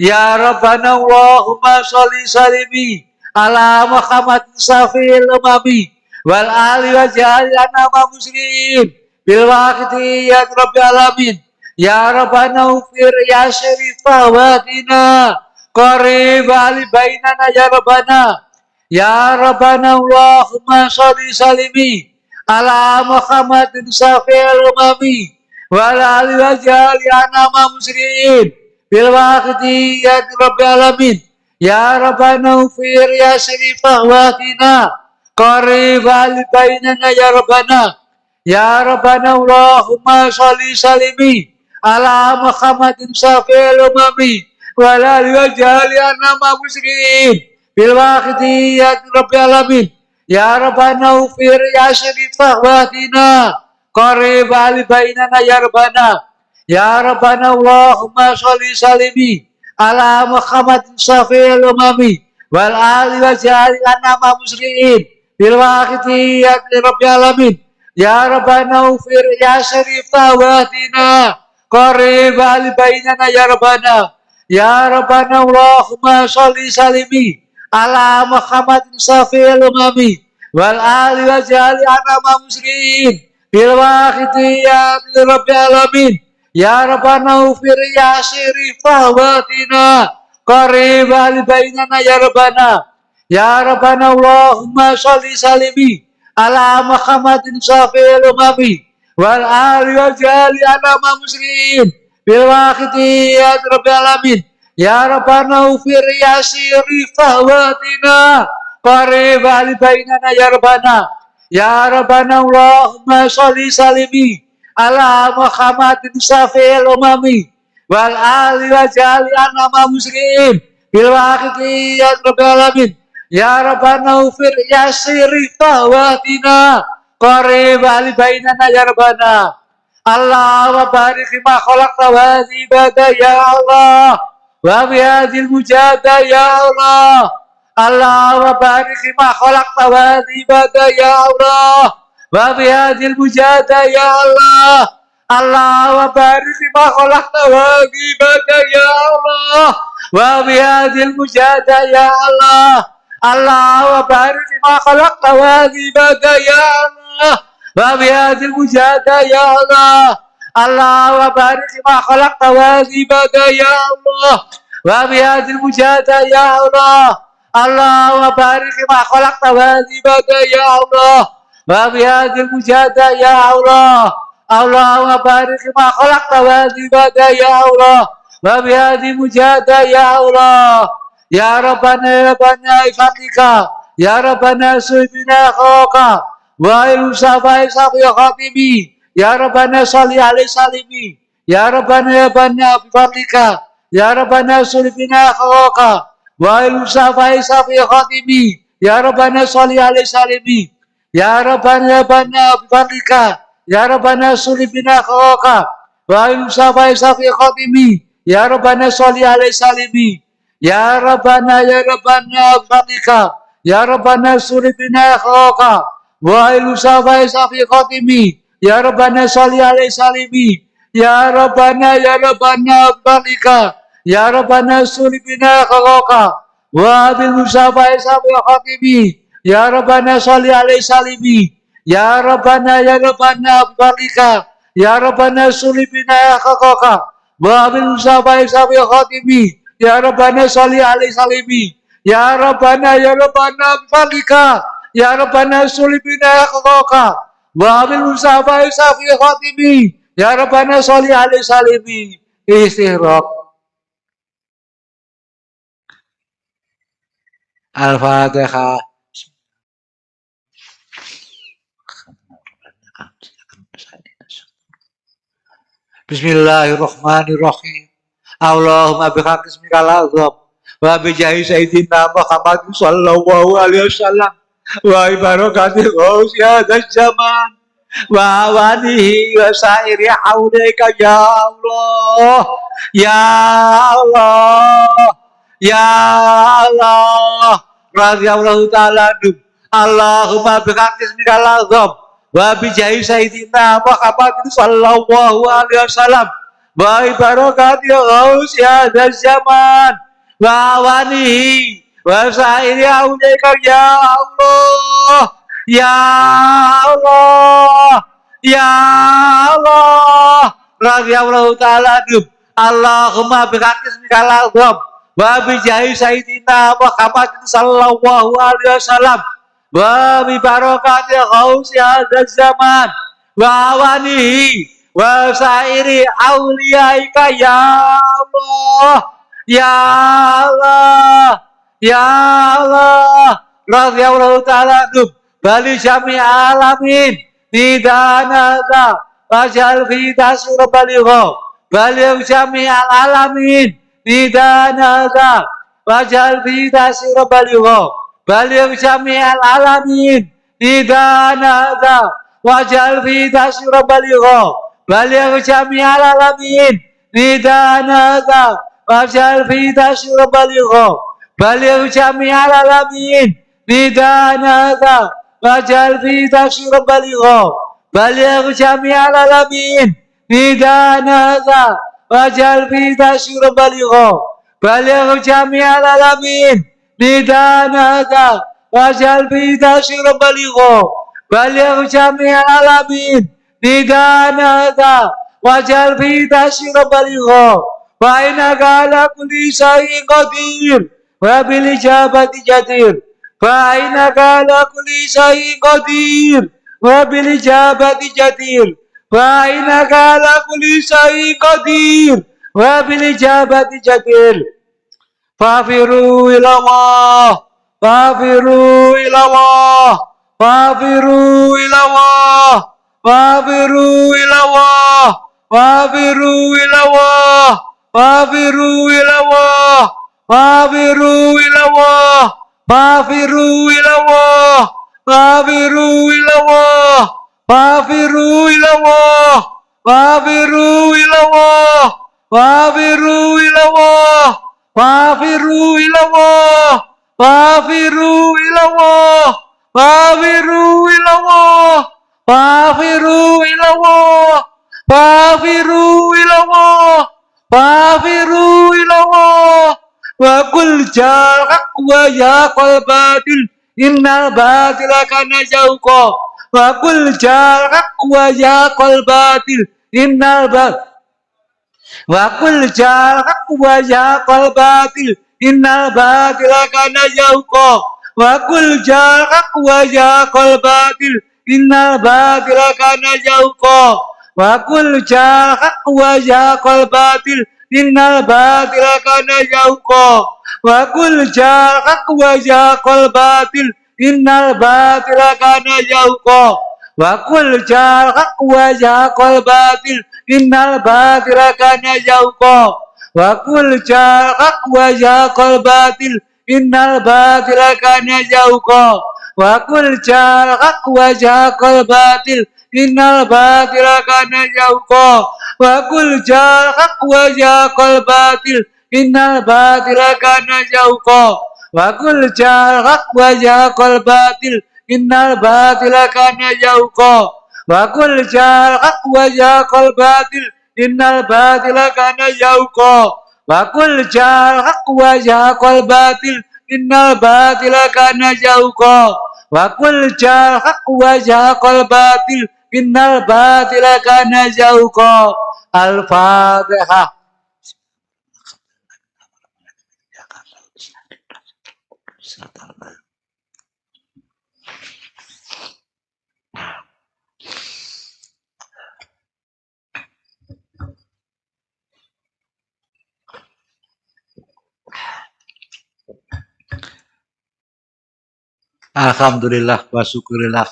Ya Rabbana Allahumma sholli salimi ala Muhammad safil umami wal ali wa ja'alna ma muslimin bil waqti ya rabbil alamin. Ya Rabbana ufir ya syarifah wadina qarib ali bainana ya Rabbana. Ya Rabbana Allahumma sholli salimi ala Muhammadin safil umami wal ali wa ja'alna ma muslimin bil waqti ya rabbil alamin. Ya Rabbana ufir ya syarifah wadina qarib ali bainana ya Rabbana. Ya Rabbana Allahumma sholli salimi ala Muhammadin safil umami wal ali wa ja'alna ma muslimin bil waqti ya rabbil alamin. Ya Rabbana ufir ya syarifah wadina qarib ali bainana ya Rabbana. Ya Rabbana Allahumma sholli salimi ala Muhammadin safil umami wal ali wa ja'alna ma muslimin bil waqti ya rabbil alamin. Ya Rabbana ufir ya syarifah wadina qarib ali bainana ya Rabbana. Ya Rabbana Allahumma sholli salimi ala Muhammadin safil umami wal ali wa ja'alna ma muslimin bil waqti ya rabbil alamin. Ya Rabbana ufir ya syarifah wadina qarib ali bainana ya Rabbana. Ya Rabbana Allahumma sholli salimi ala Muhammadin safil umami wal ali wa ja'alna ma muslimin bil waqti ya rabbil alamin. Ya Rabbana ufir ya syarifah wadina qarib ali bainana ya Rabbana. Ya Rabbana Allahumma sholli salimi ala Muhammadin safil umami wal ali wa ja'alna ma muslimin bil waqti ya rabbil alamin. Ya Rabbana ufir ya syarifah wadina qarib ali bainana ya Rabbana. Allah wa barik ma khalaqta wa ibada ya Allah wa bihadil mujada ya Allah. Allah wa barik ma khalaqta wa ibada ya Allah wa bihadil mujada ya Allah. Allah wa barik ma khalaqta wa ibada ya Allah wa bihadil mujada ya Allah. Allah wa barik ma khalaqta wa ibada ya Allah wa bihadil mujada ya Allah. Allah wa barik ma khalaqta wa ibada ya Allah wa bihadil mujada ya Allah. Allah wa barik ma khalaqta wa ibada ya Allah wa bihadil mujada ya Allah. Allah wa barik ma khalaqta wa ibada ya Allah wa bihadil mujada ya Allah. Ya Rabbana ifadlika ya Rabbana subhana khawaka wa ilusafai safi khatimi. Ya Rabbana sholli alaihi salimi. Ya Rabbana ifadlika ya Rabbana subhana khawaka wa ilusafai safi khatimi. Ya Rabbana sholli alaihi salimi. Ya Rabbana ifadlika ya Rabbana subhana khawaka wa ilusafai safi khatimi. Ya Rabbana sholli alaihi salimi. Ya Rabbana fadlika ya Rabbana suribina khawaka wa ilusafai safi khatimi. Ya Rabbana sholli alaihi salimi. Ya Rabbana fadlika ya Rabbana suribina khawaka wa ilusafai safi khatimi. Ya Rabbana sholli alaihi salimi. Ya Rabbana fadlika ya Rabbana suribina khawaka wa ilusafai safi khatimi. Ya Rabbana sholli alaihi salimi. Ya Rabbana fadlika ya Rabbana sulibina khawaka wa bil musafai safi khatimi. Ya Rabbana sholli alaihi salimi. Istighraq. Al-Fatihah. Bismillahirrahmanirrahim. Allahumma bihaqqi ismikal azam wa bi jahi sayyidina Muhammad sallallahu alaihi wasallam wa barakati ghausiyat zaman wa awanihi wa sairi haulaika ya Allah ya Allah ya Allah radhiyallahu ta'ala anhu. Allahumma bihaqqi ismikal azam wa bi jahi sayyidina Muhammad sallallahu alaihi wasallam Baik barokat ya Ghaus ya dan zaman wa awanihi wa sairi aulika ya Allah ya Allah ya Allah radhiyallahu ta'ala anhum Allahumma bihaqqi kalam wa bi jahi sayyidina Muhammad sallallahu alaihi wasallam wa bi barakati Ghaus ya dan zaman wa awanihi wa sairi auliaika ya Allah ya Allah ya Allah radhiyallahu ta'ala anhum bali jami alamin nidanaza wajal fi tasur baligho bali jami alamin nidanaza wajal fi tasur baligho bali jami alamin nidanaza wajal fi tasur baligho Baligh jami'al alamin nidanaza wajal fi tasir baligho baligh jami'al alamin nidanaza wajal fi tasir baligho baligh jami'al alamin nidanaza wajal fi tasir baligho baligh jami'al alamin nidanaza wajal fi tasir baligho baligh jami'al alamin nidanaza wajal fi tasir baligho wa innaka ala kulli syai'in qadir wa bil ijabati jadir wa innaka ala kulli syai'in qadir wa bil ijabati jadir wa innaka ala kulli syai'in qadir wa bil ijabati jadir fafiru ila Allah fafiru ila Allah fafiru ila Allah wafiru ilawah wafiru ilawah wafiru ilawah wafiru ilawah wafiru ilawah wafiru ilawah wafiru ilawah wafiru ilawah wafiru ilawah wafiru ilawah wafiru ilawah wafiru ilawah Wafiru ilallah, wafiru ilallah, wafiru ilallah, wa kul jalhaq wa yaqal batil, innal batila kana jauqa, wa kul jalhaq wa yaqal batil, innal batil, wa kul jalhaq wa yaqal batil, innal batila kana jauqa, wa kul jalhaq wa yaqal batil, innal batila kana jauqa wa kul jalhaq wa yaqal batil innal batila kana jauqa wa kul jalhaq wa yaqal batil innal batila kana jauqa wa kul jalhaq wa yaqal batil innal batila kana jauqa wa kul jalhaq wa yaqal batil innal batila kana jauqa wa kul jalhaq wa yaqal batil innal batila kana jauqa wa kul jalhaq wa yaqal batil innal batila kana jauqa wa kul jalhaq wa yaqal batil innal batila kana jauqa wa kul jalhaq wa yaqal batil innal batila kana jauqa wa kul jalhaq wa yaqal batil innal batila kana jauqa wa kul jalhaq wa yaqal batil innal batila kana jauqa. Al-Fatihah. Alhamdulillah wa syukurillah.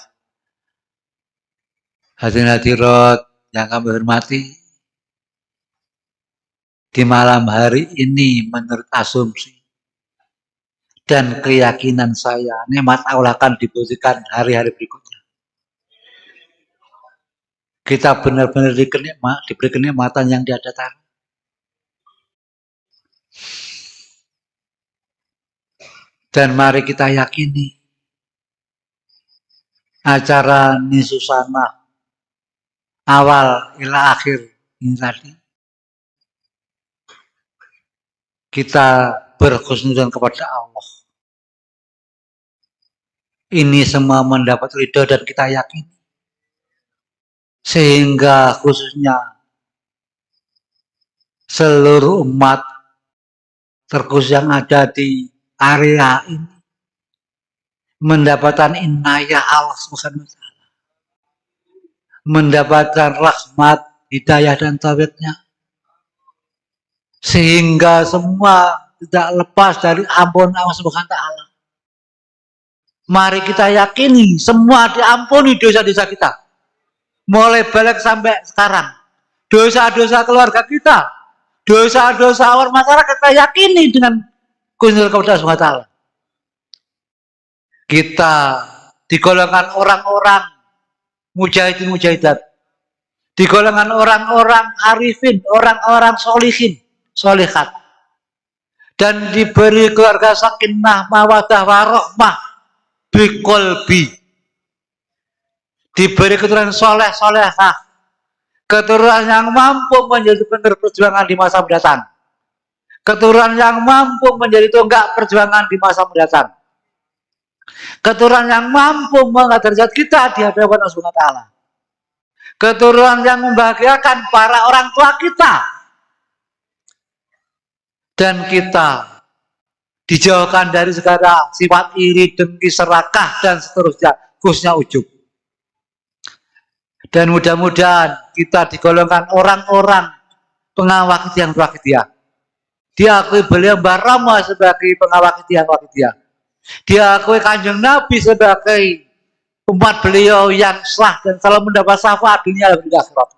Hadirin hadirat yang kami hormati, di malam hari ini menurut asumsi dan keyakinan saya, nikmat Allah akan diberikan hari-hari berikutnya. Kita benar-benar diberi kenikmatan yang tiada tara. Dan mari kita yakini acara Nisusana awal ila akhir ini tadi kita berkhusnudzon kepada Allah. Ini semua mendapat ridho dan kita yakin. Sehingga khususnya seluruh umat terkhusus yang ada di area ini mendapatkan inayah Allah Subhanahu wa taala. Mendapatkan rahmat, hidayah dan taufiknya. Sehingga semua tidak lepas dari ampun Allah Subhanahu wa taala. Mari kita yakini semua diampuni dosa-dosa kita. Mulai balik sampai sekarang. Dosa-dosa keluarga kita, dosa-dosa orang masyarakat kita yakini dengan kunjul kepada Allah Subhanahu wa taala. Kita di golongan orang-orang mujahidin mujahidat, di golongan orang-orang arifin, orang-orang solihin, solihat, dan diberi keluarga sakinah, mawadah, warohmah, biqolbi, diberi keturunan soleh, solehah, keturunan yang mampu menjadi penerus perjuangan di masa mendatang, keturunan yang mampu menjadi tonggak perjuangan di masa mendatang, keturunan yang mampu mengangkat derajat kita di hadapan Allah Subhanahu wa taala, keturunan yang membahagiakan para orang tua kita, dan kita dijauhkan dari segala sifat iri, dengki, serakah, dan seterusnya, khususnya ujub. Dan mudah-mudahan kita digolongkan orang-orang pengawal yang wakidiyah. Diakui beliau Mbah Rama sebagai pengawal wakidiyah. Diakui Kanjeng Nabi sebagai umat beliau yang sah dan selalu mendapat syafaat dunia dan akhirat.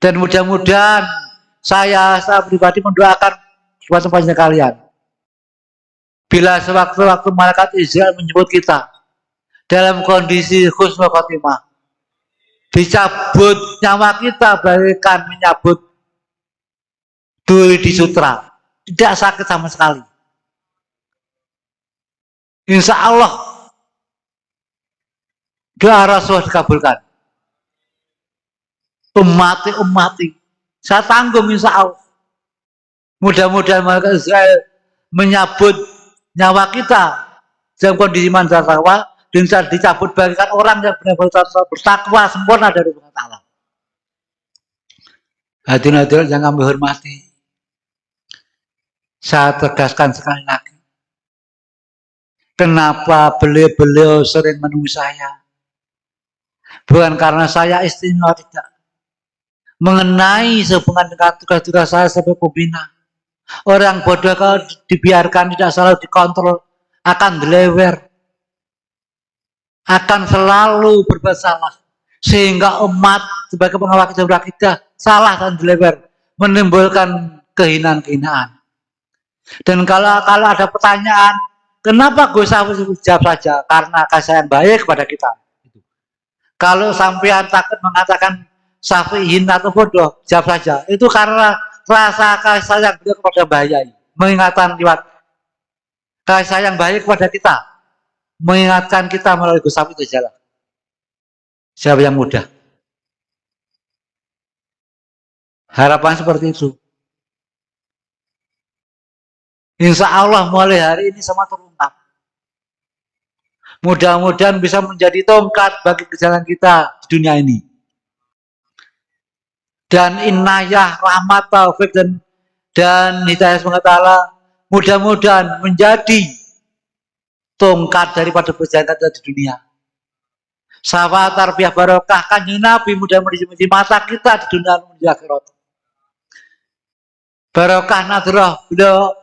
Dan mudah-mudahan saya pribadi mendoakan buat semuanya kalian. Bila sewaktu-waktu malaikat Israel menyebut kita dalam kondisi husnul khotimah, dicabut nyawa kita bagaikan menyabut duri di sutra, tidak sakit sama sekali. Insya Allah doa Rasul dikabulkan. Umati, saya tanggung insya Allah. Mudah-mudahan malaikat Israel menyabut nyawa kita dalam kondisi mandarsawa dan dicabut bagikan orang yang benar-benar bertakwa sempurna dari Allah Ta'ala. Hadirin yang kami hormati, saya tegaskan sekali lagi, kenapa beliau sering menemui saya? Bukan karena saya istimewa, tidak. Mengenai hubungan dengan tugas-tugas saya sebagai pembina. Orang bodoh kalau dibiarkan tidak selalu dikontrol akan dilewer, akan selalu berbuat salah, sehingga umat sebagai pengawal kita salah dan dilewer, menimbulkan kehinaan-kehinaan. Dan kalau ada pertanyaan, kenapa gue jawab saja? Karena kasih yang baik kepada kita. Kalau sampean takut mengatakan safihin atau bodoh, jawab saja. Itu karena rasa kasih sayang beliau kepada bahaya, mengingatkan lewat kasih sayang baik kepada kita, mengingatkan kita melalui Gus Safi itu jalan. Siapa yang mudah? Harapan seperti itu. Insya Allah mulai hari ini semua terungkap. Mudah-mudahan bisa menjadi tongkat bagi perjalanan kita di dunia ini. Dan inayah, rahmat, taufik dan hidayah SWT mudah-mudahan menjadi tongkat daripada perjalanan kita di dunia. Syafaat tarbiyah barokah Kanjeng Nabi mudah-mudahan menjadi mata kita di dunia dan di akhirat. Barokah nadrah beliau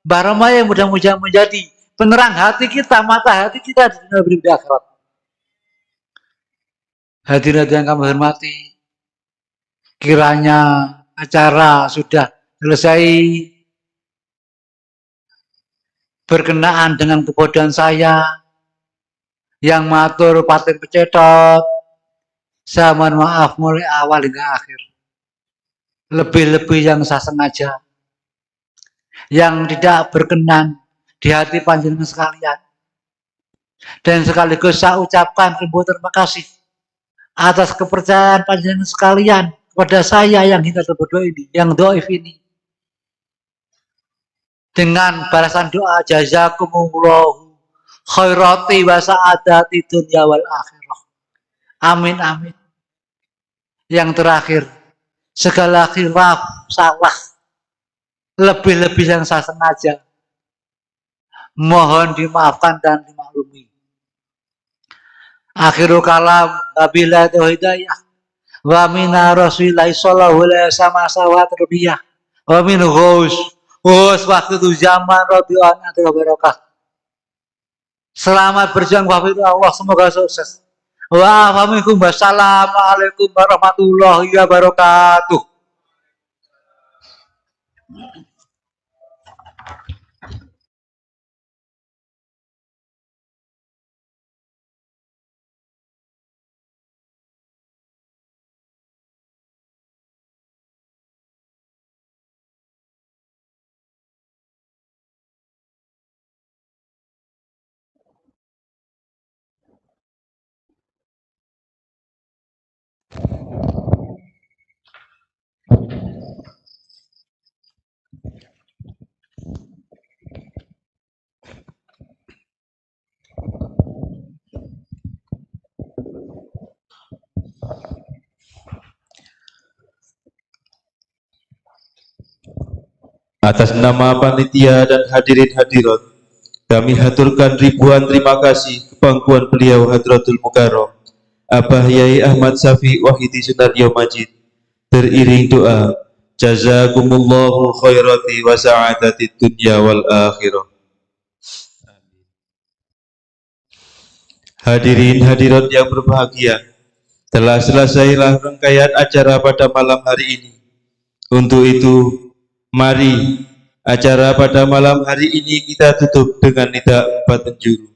Mbah Rama yang mudah-mudahan menjadi penerang hati kita, mata hati kita di dunia dan di akhirat. Hadirin yang kami hormati, kiranya acara sudah selesai berkenaan dengan kebodohan saya yang matur paten pecetot. Saya mohon maaf mulai awal hingga akhir. Lebih-lebih yang saya sengaja, yang tidak berkenan di hati panjenengan sekalian. Dan sekaligus saya ucapkan ribuan terima kasih atas kepercayaan panjenengan sekalian kepada saya yang hingga berdoa ini, yang doif ini. dengan balasan doa jazakumullahu khairati wa sa'adati dunya wal akhirah. Amin amin. Yang terakhir, segala khilaf salah, lebih-lebih yang saya sengaja, mohon dimaafkan dan dimaklumi. Akhirul kalam, wabillahi hidayah, wa minna rasulillahi sallallahu alaihi wasallam terbiyah, wa min waktu itu zaman radhiyallahu anhu barokah. Selamat berjuang wafid Allah, semoga sukses. Wassalamualaikum warahmatullahi wabarakatuh. Atas nama panitia dan hadirin hadirat, kami haturkan ribuan terima kasih kepangkuan beliau Hadratul Mukarram Abah Yai Ahmad Safi Wahidi Sunaryo Majid. Beriring doa, jazakumullahu khairati wa sa'adati dunya wal akhirah. Hadirin hadirat yang berbahagia, telah selesailah rangkaian acara pada malam hari ini. Untuk itu, mari acara pada malam hari ini kita tutup dengan nida 4 penjuru.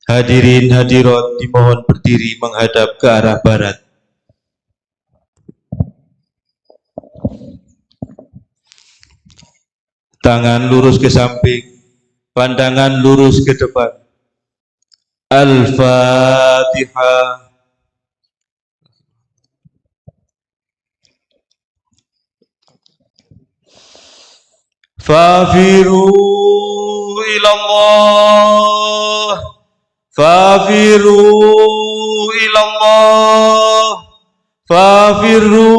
Hadirin hadirat dimohon berdiri menghadap ke arah barat. Tangan lurus ke samping, pandangan lurus ke depan. Al-Fatihah. Fafiru ilallah, fafiru ilallah, fafiru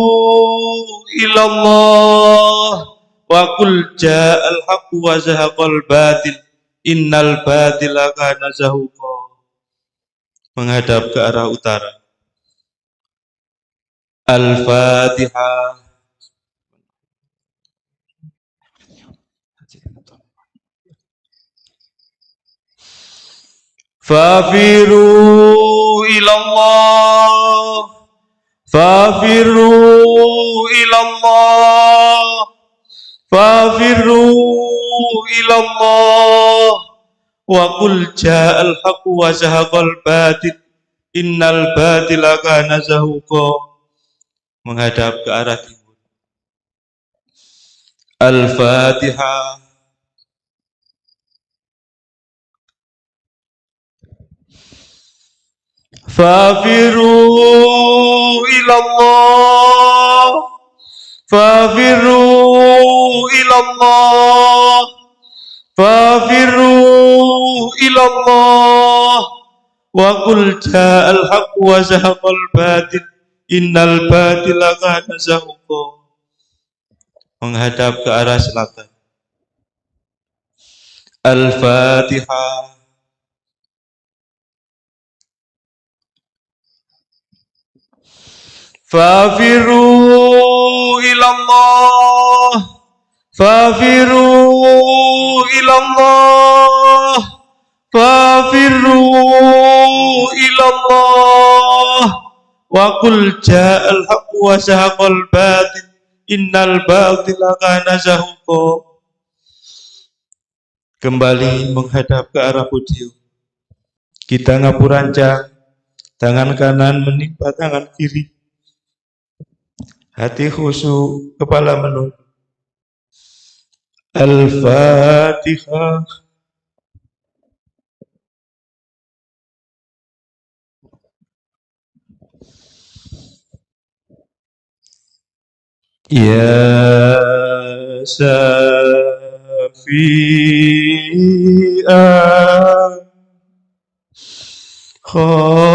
ilallah, wa qul ja'al haqqu wa zahaqal batil, innal batila kana zahuqa. Menghadap ke arah utara. Al-Fatihah. Fafiru ilallah, fafiru ilallah, fafiru ilallah, wa qul ja'al haqqu wa zahaqal batil, innal batila kana zahuqa. Menghadap ke arah timur. Al-Fatihah. Fafiru ilallah, fafiru ilallah, fafiru ilallah, wa qul ja'al haqqu wa zahaqal batil, innal batila kana zahuqa. Menghadap ke arah selatan. Al-Fatihah. Fafiru ilallah, fafiru ilallah, fafiru ilallah, wa qul ja'al haqqu wa zahaqal batil, innal batila kana zahuqa. Kembali menghadap ke arah podium. Kita ngapurancang, tangan kanan menimpa tangan kiri. Hati khusyuk, kepala menunduk. Al-Fatihah. Ya khalqi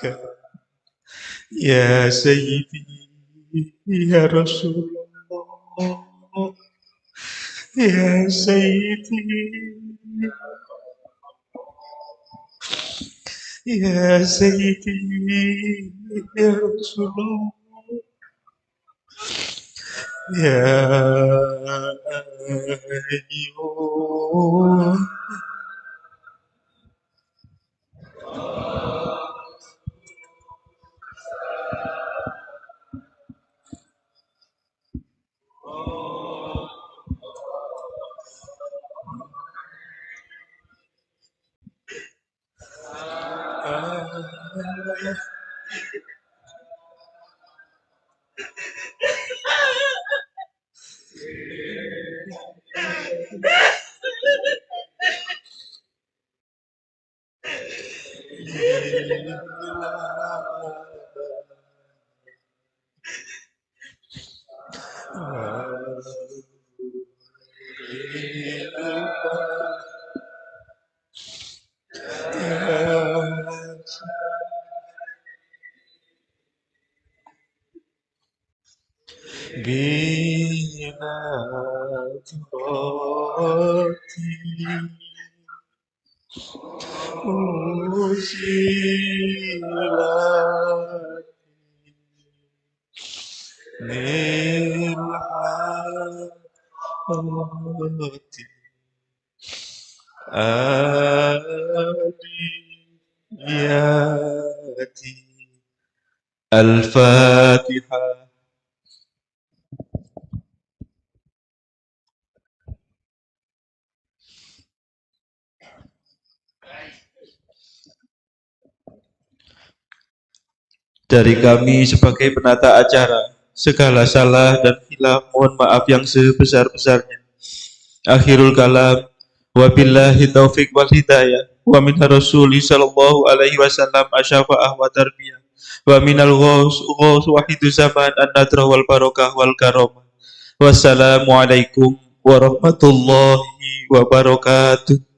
siwaka ya Sayyidi ya Rasulullah ya Sayyidi ya Sayyidi ya Rasulullah ya ayyuh bina roti usilat nilhati adiyati Al-Fatihah. Dari kami sebagai penata acara, segala salah dan hilaf mohon maaf yang sebesar-besarnya. Akhirul kalam, wabillahi taufiq wal hidayah, wa min rasuli sallallahu alaihi wasallam asyafa'ah wa tarbiyah, wa minal ghaus wahidu zaman an-nadrah wal barakah wal karamah. Wassalamualaikum warahmatullahi wabarakatuh.